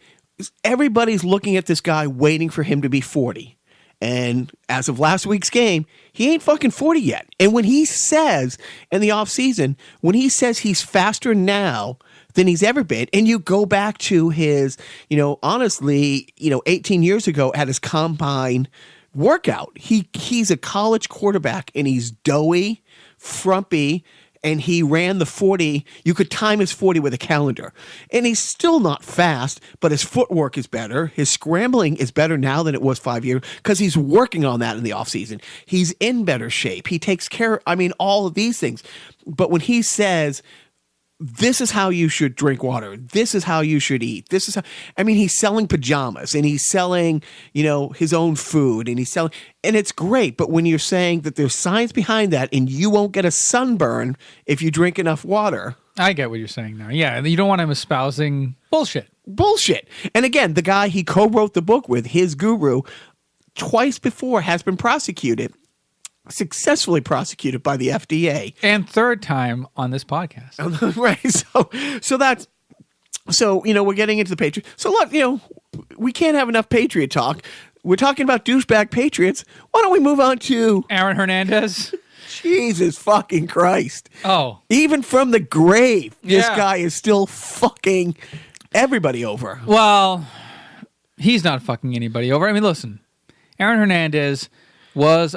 everybody's looking at this guy waiting for him to be 40. And as of last week's game, he ain't fucking 40 yet. And when he says in the offseason, when he says he's faster now than he's ever been, and you go back to his, honestly, 18 years ago at his combine workout, he's a college quarterback and he's doughy, frumpy, and he ran the 40. You could time his 40 with a calendar. And he's still not fast, but his footwork is better. His scrambling is better now than it was 5 years because he's working on that in the offseason. He's in better shape. He takes care, all of these things. But when he says, this is how you should drink water, this is how you should eat, this is how, he's selling pajamas and he's selling, his own food and and it's great. But when you're saying that there's science behind that and you won't get a sunburn if you drink enough water. I get what you're saying now. Yeah, you don't want him espousing bullshit. And again, the guy he co-wrote the book with, his guru, twice before has been successfully prosecuted by the FDA. And third time on this podcast. Right. So we're getting into the Patriots. So look, we can't have enough Patriot talk. We're talking about douchebag Patriots. Why don't we move on to Aaron Hernandez? Jesus fucking Christ. Oh. Even from the grave, this guy is still fucking everybody over. Well, he's not fucking anybody over. Listen, Aaron Hernandez was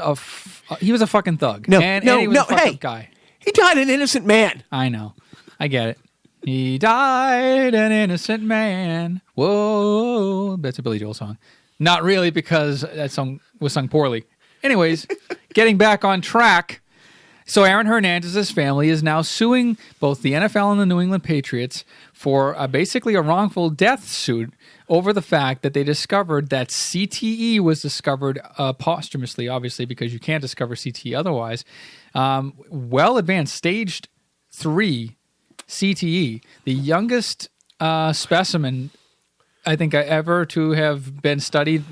he was a fucking thug. No, and he was a fucked up guy. He died an innocent man. I know. I get it. He died an innocent man. Whoa. That's a Billy Joel song. Not really, because that song was sung poorly. Anyways, getting back on track. So Aaron Hernandez's family is now suing both the NFL and the New England Patriots for basically a wrongful death suit over the fact that they discovered that CTE was discovered posthumously, obviously, because you can't discover CTE otherwise. Well advanced, stage 3 CTE, the youngest specimen, I think, ever to have been studied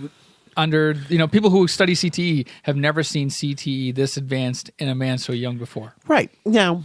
under, people who study CTE have never seen CTE this advanced in a man so young before. Right. Now,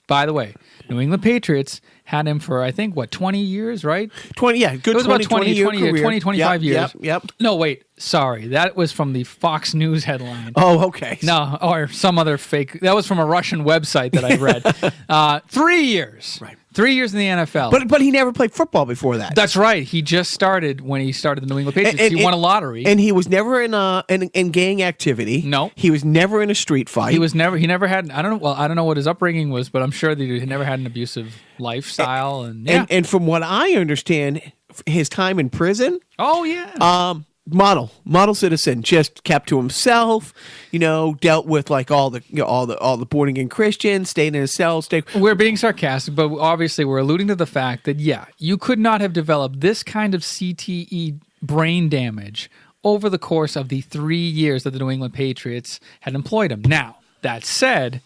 by the way, New England Patriots had him for, I think, 20 years, right? 20, yeah. Good. It was about 25 years. Yep. No, wait. Sorry. That was from the Fox News headline. Oh, okay. No, or some other fake. That was from a Russian website that I read. 3 years. Right. 3 years in the NFL. But he never played football before that. That's right. He just started when he started the New England Patriots. He won a lottery. And he was never in gang activity. No. He was never in a street fight. He never had, I don't know what his upbringing was, but I'm sure that he never had an abusive lifestyle. And from what I understand, his time in prison. Oh, yeah. Model citizen, just kept to himself, dealt with like all the born again Christians, stayed in his cell. We're being sarcastic, but obviously we're alluding to the fact that, you could not have developed this kind of CTE brain damage over the course of the 3 years that the New England Patriots had employed him. Now, that said,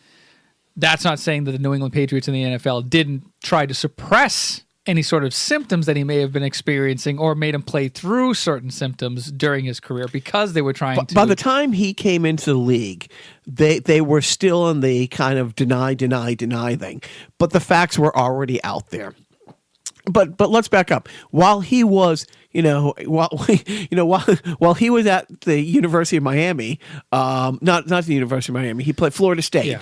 that's not saying that the New England Patriots in the NFL didn't try to suppress any sort of symptoms that he may have been experiencing or made him play through certain symptoms during his career because they were trying to... By the time he came into the league, they were still in the kind of deny thing. But the facts were already out there. But let's back up. While he was, while he was at the University of Miami, not the University of Miami, he played Florida State,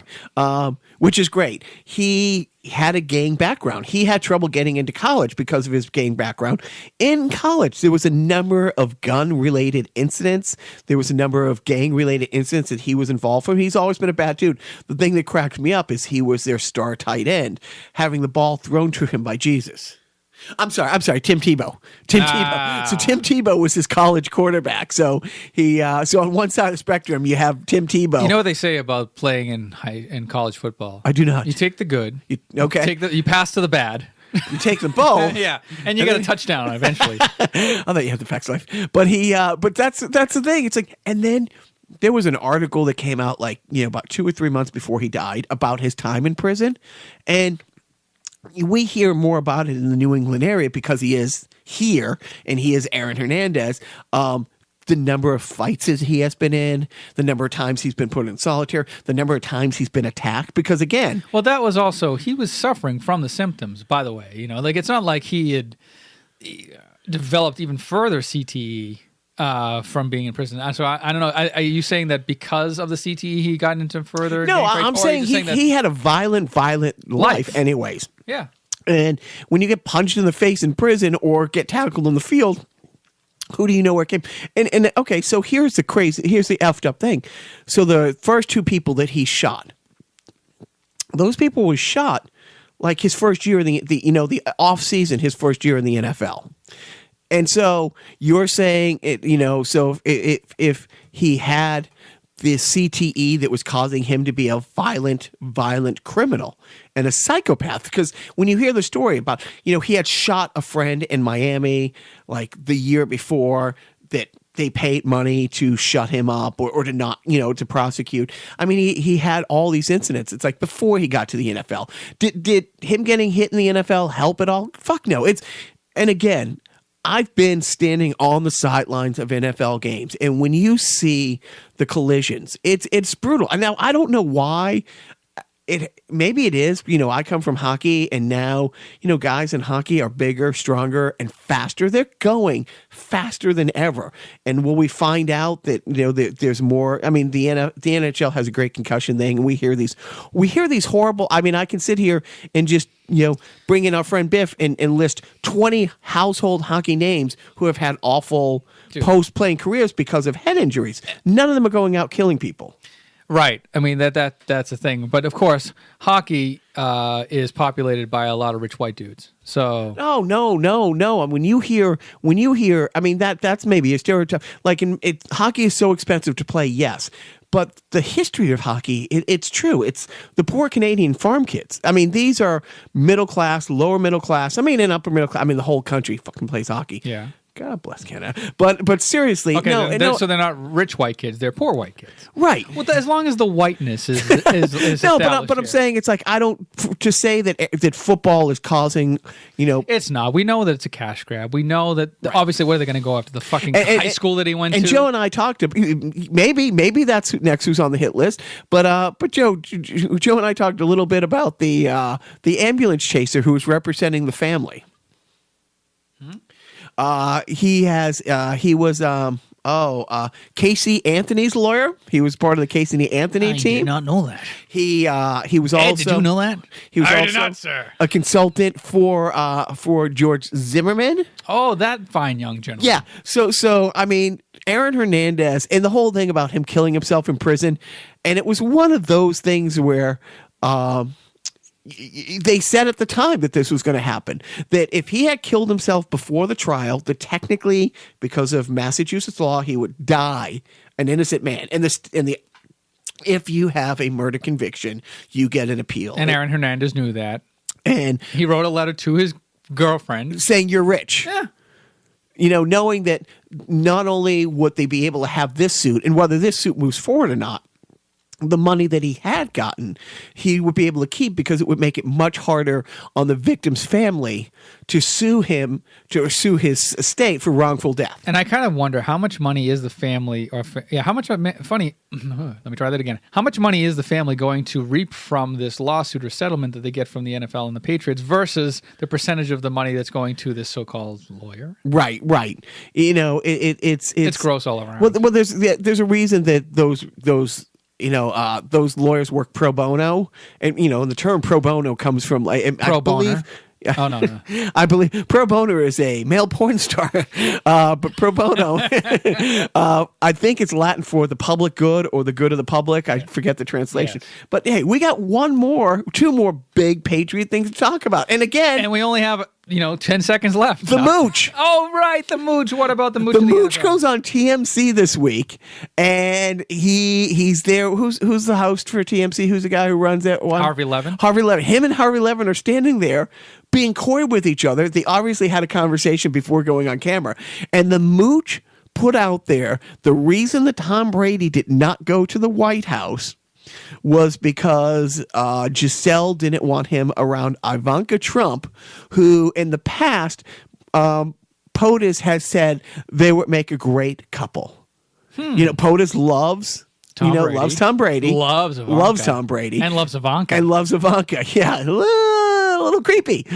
which is great. He had a gang background. He had trouble getting into college because of his gang background. In college, there was a number of gun-related incidents. There was a number of gang-related incidents that he was involved in. He's always been a bad dude. The thing that cracked me up is he was their star tight end, having the ball thrown to him by Jesus. I'm sorry, Tim Tebow. Tebow. So Tim Tebow was his college quarterback. So so on one side of the spectrum, you have Tim Tebow. You know what they say about playing in collge football? I do not. You take the good. Okay. You pass to the bad. You take the both. Yeah, and you get a touchdown eventually. I thought you had the facts life, but but that's the thing. It's like, and then there was an article that came out about 2 or 3 months before he died about his time in prison, and we hear more about it in the New England area because he is here and he is Aaron Hernandez. The number of fights he has been in, the number of times he's been put in solitary, the number of times he's been attacked. Because again, well, that was also, he was suffering from the symptoms. By the way, it's not like he had developed even further CTE from being in prison. So I don't know. Are you saying that because of the CTE he got into further? No, I'm saying he had a violent life anyways. Yeah. And when you get punched in the face in prison or get tackled in the field, who do you know where it came? And okay, so here's the effed up thing. So the first 2 people that he shot, those people were shot like his first year in the off season, his first year in the NFL. And so you're saying so if he had the CTE that was causing him to be a violent criminal and a psychopath, because when you hear the story about, he had shot a friend in Miami like the year before, that they paid money to shut him up or to not, to prosecute. I mean, he had all these incidents. It's like before he got to the NFL. Did him getting hit in the NFL help at all? Fuck no. And again, I've been standing on the sidelines of NFL games, and when you see the collisions, it's brutal. And now I don't know why. Maybe it is. I come from hockey, and now guys in hockey are bigger, stronger, and faster. They're going faster than ever. And will we find out that there's more? I mean, the NHL has a great concussion thing, and we hear these horrible. I mean, I can sit here and just bring in our friend Biff and list 20 household hockey names who have had awful post-playing careers because of head injuries. None of them are going out killing people. Right. I mean, that's a thing. But of course, hockey is populated by a lot of rich white dudes. So no. When you hear, I mean, that's maybe a stereotype. Like hockey is so expensive to play, yes. But the history of hockey, it's true. It's the poor Canadian farm kids. I mean, these are middle class, lower middle class. I mean, and upper middle class. I mean, the whole country fucking plays hockey. Yeah. God bless Canada. But seriously, okay, no. So they're not rich white kids; they're poor white kids. Right. Well, as long as the whiteness is no, but I'm saying it's like to say that football is causing, it's not. We know that it's a cash grab. We know that obviously, where are they going to go after the fucking high school that he went to? And Joe and I talked to maybe that's next who's on the hit list. But Joe and I talked a little bit about the ambulance chaser who was representing the family. He was Casey Anthony's lawyer. He was part of the Casey Anthony team. I did not know that. He was also. Did you know that? He was I also did not, sir. A consultant for George Zimmerman. Oh, that fine young gentleman. Yeah. So I mean, Aaron Hernandez and the whole thing about him killing himself in prison, and it was one of those things where. They said at the time that this was going to happen, that if he had killed himself before the trial, that technically, because of Massachusetts law, he would die an innocent man. And if you have a murder conviction, you get an appeal. And Aaron Hernandez knew that. And he wrote a letter to his girlfriend saying, "You're rich." Yeah. knowing that not only would they be able to have this suit, and whether this suit moves forward or not, the money that he had gotten, he would be able to keep, because it would make it much harder on the victim's family to sue him, to sue his estate for wrongful death. And I kind of wonder, how much money is the family, how much, let me try that again. How much money is the family going to reap from this lawsuit or settlement that they get from the NFL and the Patriots versus the percentage of the money that's going to this so-called lawyer? Right. It's gross all around. Well, there's a reason that those lawyers work pro bono, and the term pro bono comes from Pro bono. Oh no. I believe pro bono is a male porn star, but pro bono, I think it's Latin for the public good or the good of the public. I forget the translation. Yes. But hey, we got two more big Patriot things to talk about, and we only have 10 seconds left. The Mooch. Oh, right, the Mooch. What about the Mooch? The Mooch goes on TMC this week, and he's there. Who's the host for TMC? Who's the guy who runs that one? Harvey Levin. Harvey Levin. Him and Harvey Levin are standing there being coy with each other. They obviously had a conversation before going on camera, and the Mooch put out there the reason that Tom Brady did not go to the White House was because Giselle didn't want him around Ivanka Trump, who in the past, POTUS has said they would make a great couple. POTUS loves Tom Brady, loves Tom Brady, and loves Ivanka, Yeah, a little creepy,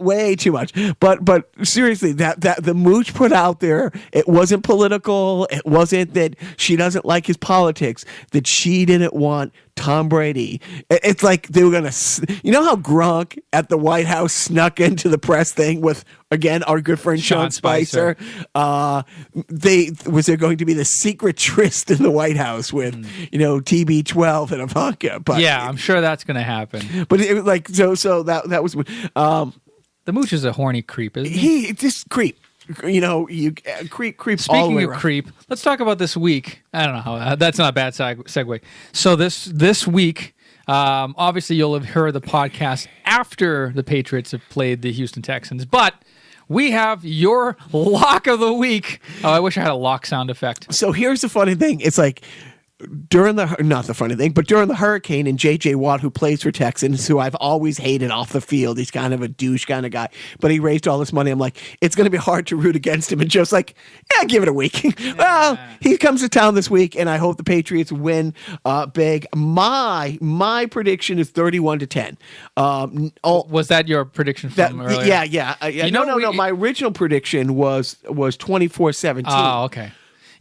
way too much. But seriously, that the Mooch put out there, it wasn't political. It wasn't that she doesn't like his politics. That she didn't want Tom Brady. It's like they were gonna, how Gronk at the White House snuck into the press thing with, again, our good friend Sean Spicer. Was there going to be the secret tryst in the White House with TB12 and Ivanka? But yeah, I'm sure that's going to happen. But it was like so that was the Mooch is a horny creep, isn't he? He just creep. You creep Speaking all the way of around. creep, let's talk about this week. I don't know how that's not a bad segue. So this week, obviously you'll have heard the podcast after the Patriots have played the Houston Texans, but we have your lock of the week. Oh, I wish I had a lock sound effect. So here's the funny thing. It's like during the hurricane, and J.J. Watt, who plays for Texans, who I've always hated off the field, he's kind of a douche kind of guy, but he raised all this money. I'm like, it's going to be hard to root against him. And Joe's like, yeah, give it a week. Well, he comes to town this week, and I hope the Patriots win big. My prediction is 31-10. Was that your prediction from earlier? Yeah. No. My original prediction was 24-17. Oh, okay.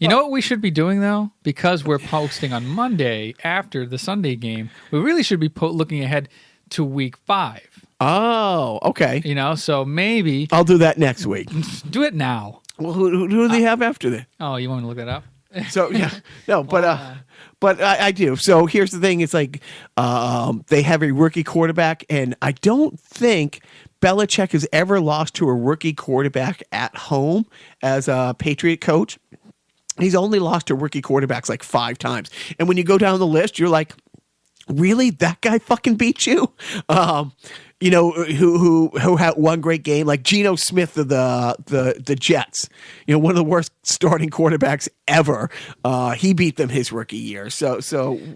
You know what we should be doing, though? Because we're posting on Monday after the Sunday game, we really should be looking ahead to week 5. Oh, okay. So maybe... I'll do that next week. Do it now. Well, who do they have after that? Oh, you want me to look that up? So, yeah. No, but I do. So here's the thing. It's like they have a rookie quarterback, and I don't think Belichick has ever lost to a rookie quarterback at home as a Patriot coach. He's only lost to rookie quarterbacks like 5 times. And when you go down the list, you're like, really? That guy fucking beat you? Who had one great game, like Geno Smith of the Jets, one of the worst starting quarterbacks ever. He beat them his rookie year. So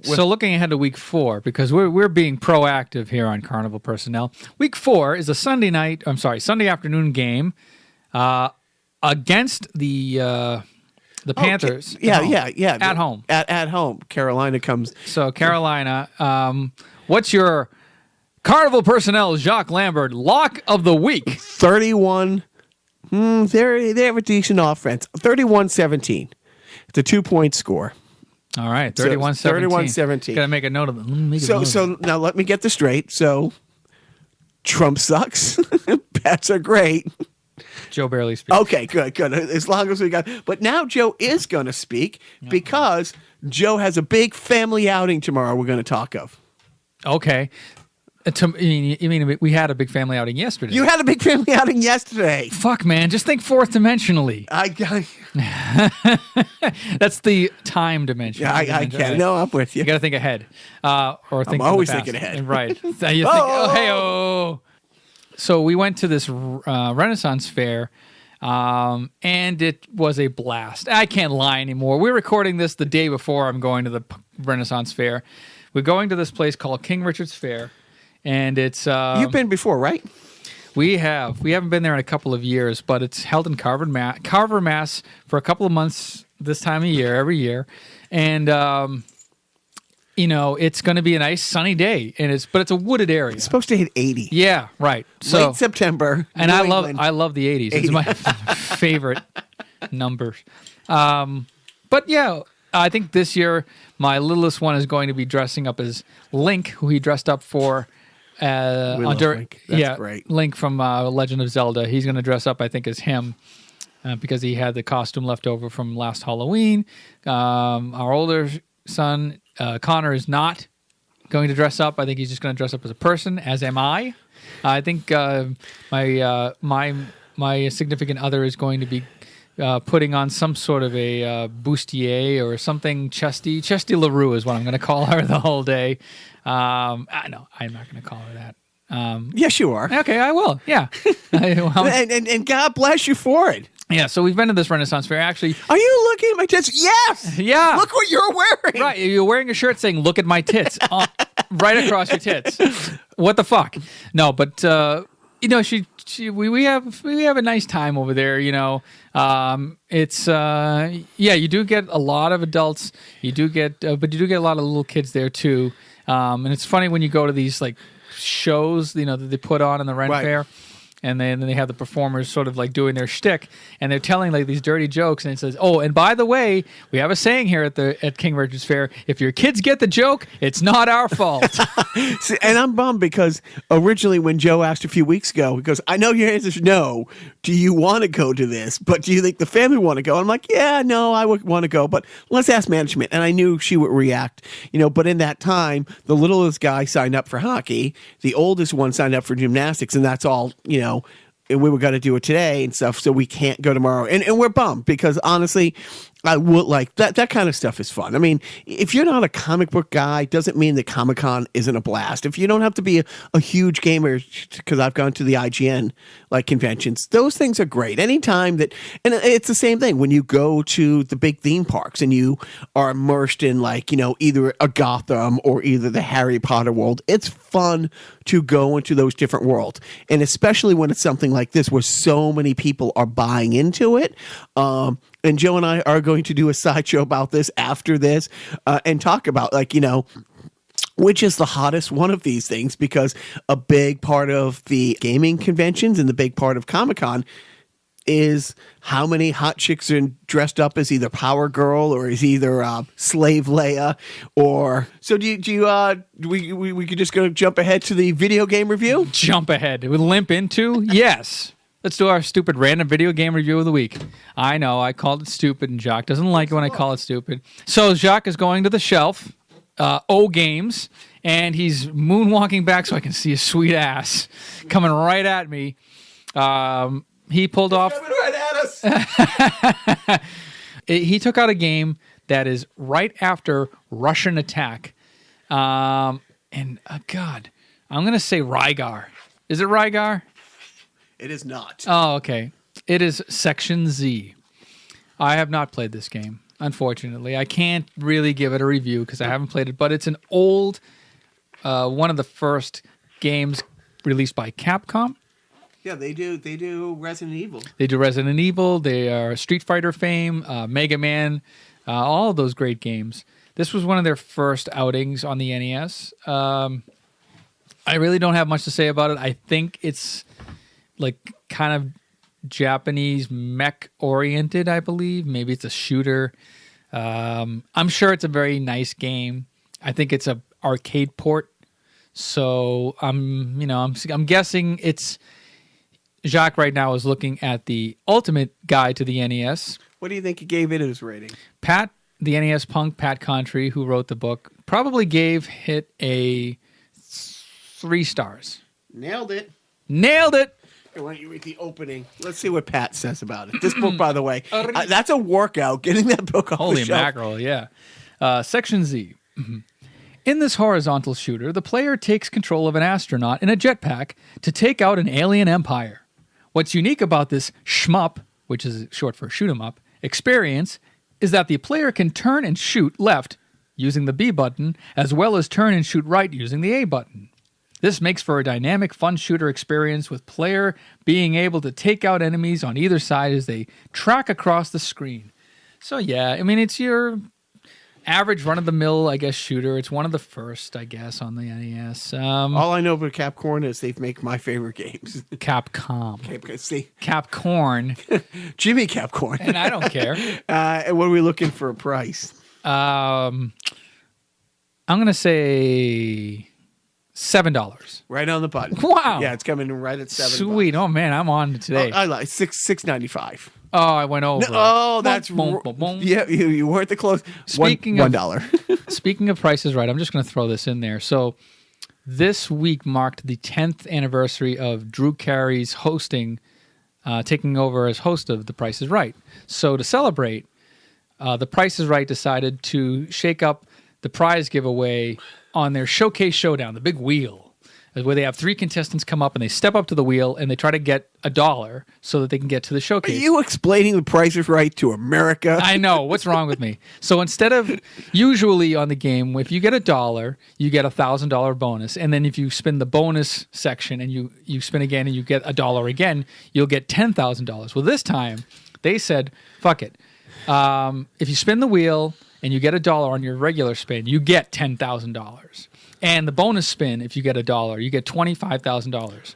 looking ahead to week 4, because we're being proactive here on Carnival Personnel. Week 4 is a Sunday afternoon game against the Panthers. Yeah. At home. At home. Carolina comes. So Carolina, what's your Carnival Personnel Jacques Lambert lock of the week? 31. They have a decent offense. 31-17. It's a 2-point score. All right, 31-17. 31-17. Got to make a note of it. So now let me get this straight. So Trump sucks. Pets are great. Joe barely speaks. Okay, good. As long as we got... But now Joe is going to speak because Joe has a big family outing tomorrow we're going to talk of. Okay. You mean we had a big family outing yesterday? You had a big family outing yesterday. Fuck, man. Just think fourth dimensionally. That's the time dimension. Yeah, I can't. No, I'm with you. You got to think ahead. Or think I'm always thinking ahead. Right. You think, So we went to this Renaissance fair And it was a blast. I can't lie anymore. We're recording this the day before I'm going to the Renaissance Fair. We're going to this place called King Richard's Fair, and it's... You've been before, right? We have. We haven't been there in a couple of years, but it's held in Carver, Mass for a couple of months this time of year, every year. And, it's going to be a nice sunny day, but it's a wooded area. It's supposed to hit 80. Yeah, right. So late September. And I love the 80s. 80. It's my favorite numbers. But yeah, I think this year my littlest one is going to be dressing up as Link, who he dressed up for. Link. That's great. Link from Legend of Zelda. He's going to dress up, I think, as him because he had the costume left over from last Halloween. Our older son, Connor, is not going to dress up. I think he's just going to dress up as a person, as am I. I think my significant other is going to be putting on some sort of a bustier or something chesty. Chesty LaRue is what I'm going to call her the whole day. No, I'm not going to call her that. Yes, you are. Okay, I will. Yeah. and God bless you for it. Yeah, so we've been to this Renaissance Fair. Actually, are you looking at my tits? Yes. Yeah. Look what you're wearing. Right, you're wearing a shirt saying "Look at my tits" right across your tits. What the fuck? No, but we have a nice time over there. It's you do get a lot of adults. You do get, but you do get a lot of little kids there too. And it's funny when you go to these like shows, that they put on in the rent fair. And then they have the performers sort of like doing their shtick, and they're telling like these dirty jokes. And it says, "Oh, and by the way, we have a saying here at King Richard's Fair: if your kids get the joke, it's not our fault." See, and I'm bummed because originally when Joe asked a few weeks ago, he goes, "I know your answer is no. Do you want to go to this? But do you think the family want to go?" I'm like, "Yeah, no, I would want to go, but let's ask management." And I knew she would react, But in that time, the littlest guy signed up for hockey, the oldest one signed up for gymnastics, and that's all, and we were going to do it today and stuff, so we can't go tomorrow. And we're bummed because, honestly, I would like that kind of stuff is fun. I mean, if you're not a comic book guy, doesn't mean that Comic-Con isn't a blast. If you don't have to be a huge gamer, because I've gone to the IGN conventions, those things are great. Anytime that, and it's the same thing when you go to the big theme parks and you are immersed in either a Gotham or either the Harry Potter world, it's fun to go into those different worlds. And especially when it's something like this where so many people are buying into it. And Joe and I are going to do a sideshow about this after this and talk about, which is the hottest one of these things, because a big part of the gaming conventions and the big part of Comic-Con is how many hot chicks are dressed up as either Power Girl or as either Slave Leia or... So we could just go jump ahead to the video game review? Jump ahead. With limp into? Yes. Let's do our stupid random video game review of the week. I know, I called it stupid, and Jacques doesn't like it when I call it stupid. So Jacques is going to the shelf, O Games, and he's moonwalking back so I can see his sweet ass coming right at me. He pulled off... Coming right at us! He took out a game that is right after Russian attack. God, I'm going to say Rygar. Is it Rygar? It is not. Oh, okay. It is Section Z. I have not played this game, unfortunately. I can't really give it a review because I haven't played it, but it's an old, one of the first games released by Capcom. Yeah, they do Resident Evil. They do Resident Evil. They are Street Fighter fame, Mega Man, all of those great games. This was one of their first outings on the NES. I really don't have much to say about it. I think it's kind of Japanese mech oriented, I believe. Maybe it's a shooter. I'm sure it's a very nice game. I think it's a arcade port. So I'm guessing it's Jacques right now is looking at the ultimate guide to the NES. What do you think he gave it as rating? Pat, the NES punk, Pat Contry, who wrote the book, probably gave it a 3 stars. Nailed it. Why don't you read the opening? Let's see what Pat says about it. This book, by the way, that's a workout, getting that book off Holy the shelf. mackerel, yeah. Section Z. In this horizontal shooter, the player takes control of an astronaut in a jetpack to take out an alien empire. What's unique about this shmup which is short for shoot 'em up, experience is that the player can turn and shoot left using the B button, as well as turn and shoot right using the A button. This makes for a dynamic, fun shooter experience with player being able to take out enemies on either side as they track across the screen. So yeah, I mean, it's your average run-of-the-mill, I guess, shooter. It's one of the first, I guess, on the NES. All I know about Capcorn is they make my favorite games. Capcom. See? Capcorn. Jimmy Capcorn. And I don't care. And what are we looking for a price? I'm going to say $7. Right on the button. Wow. Yeah, it's coming in right at $7. Sweet. Oh, man, I'm on today. I like $6.95. Oh, I went over. No, that's boom, boom, boom. Yeah, you weren't the close. $1. Speaking of prices right, I'm just going to throw this in there. So this week marked the 10th anniversary of Drew Carey's hosting, taking over as host of The Price is Right. So to celebrate, The Price is Right decided to shake up the prize giveaway on their Showcase Showdown, the big wheel, where they have 3 contestants come up and they step up to the wheel and they try to get $1 so that they can get to the showcase. Are you explaining The Price is Right to America? I know. What's wrong with me? So instead of usually on the game, if you get $1, you get $1,000 bonus. And then if you spin the bonus section and you spin again and you get $1 again, you'll get $10,000. Well, this time they said, fuck it. If you spin the wheel and you get $1 on your regular spin, you get $10,000. And the bonus spin, if you get $1, you get $25,000.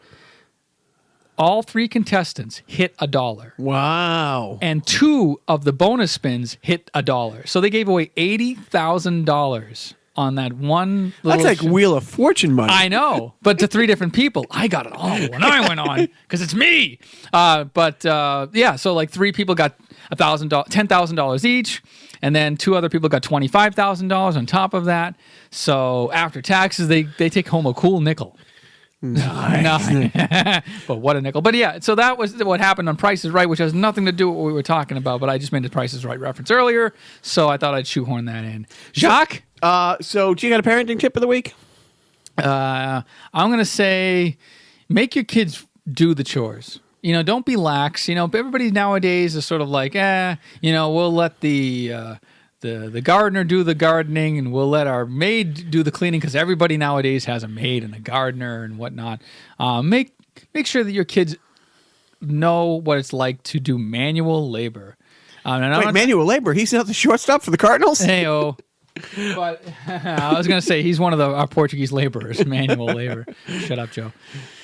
All 3 contestants hit $1. Wow. And 2 of the bonus spins hit $1. So they gave away $80,000 on that one little... That's like Wheel of Fortune money. I know, but to 3 different people. I got it all when I went on because it's me. Yeah, so like 3 people got $10,000 each. And then 2 other people got $25,000 on top of that. So after taxes, they take home a cool nickel. Nice. But what a nickel. But yeah, so that was what happened on Price is Right, which has nothing to do with what we were talking about. But I just made the Price is Right reference earlier. So I thought I'd shoehorn that in. Jacques? So do you got a parenting tip of the week? I'm going to say make your kids do the chores. Don't be lax. Everybody nowadays is sort of like, we'll let the gardener do the gardening and we'll let our maid do the cleaning because everybody nowadays has a maid and a gardener and whatnot. Make sure that your kids know what it's like to do manual labor. Manual labor? He's not the shortstop for the Cardinals? Hey-oh. But I was going to say he's one of our Portuguese laborers, manual labor. Shut up, Joe.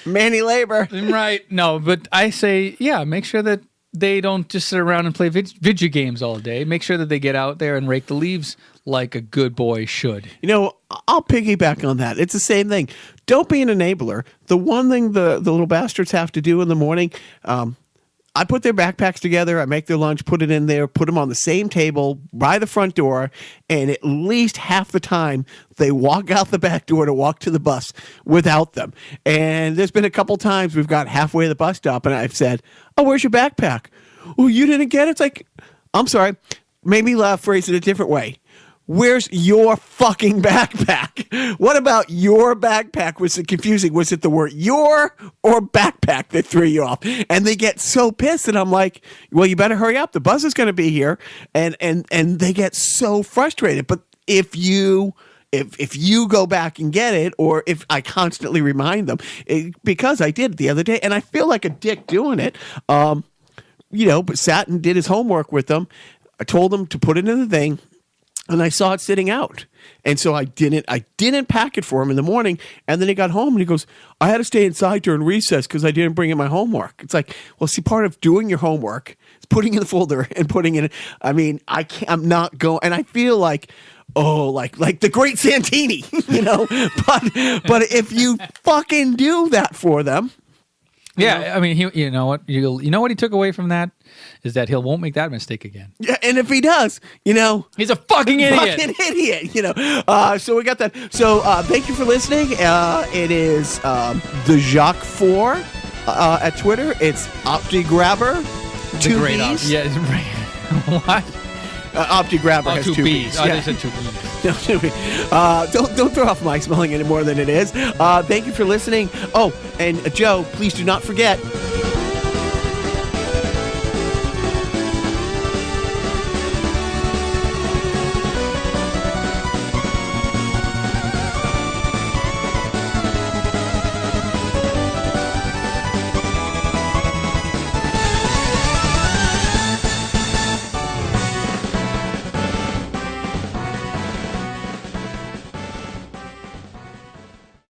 Manny labor. Right. No, but I say, make sure that they don't just sit around and play video games all day. Make sure that they get out there and rake the leaves like a good boy should. I'll piggyback on that. It's the same thing. Don't be an enabler. The one thing the little bastards have to do in the morning, I put their backpacks together, I make their lunch, put it in there, put them on the same table by the front door, and at least half the time they walk out the back door to walk to the bus without them. And there's been a couple times we've got halfway to the bus stop and I've said, "Oh, where's your backpack?" "Oh, you didn't get it?" It's like, I'm sorry, maybe phrase it a different way. Where's your fucking backpack? What about your backpack was it confusing? Was it the word your or backpack that threw you off? And they get so pissed and I'm like, well, you better hurry up. The bus is going to be here. And they get so frustrated. But if you go back and get it, or if I constantly remind them, because I did it the other day and I feel like a dick doing it, but sat and did his homework with them. I told him to put it in the thing. And I saw it sitting out. And so I didn't pack it for him in the morning. And then he got home and he goes, "I had to stay inside during recess because I didn't bring in my homework." It's like, well, see, part of doing your homework is putting in the folder and putting in, I'm not going, and I feel like, like the great Santini, but if you fucking do that for them. Yeah, I mean, you know what he took away from that is that he won't make that mistake again. Yeah, and if he does, he's a fucking idiot. So we got that. So thank you for listening. It is the Jacques 4 at Twitter. It's OptiGrabber. Two B's. Yeah, what? OptiGrabber has two B's. I said two B's. Don't throw off my spelling any more than it is. Thank you for listening. Oh, and Joe, please do not forget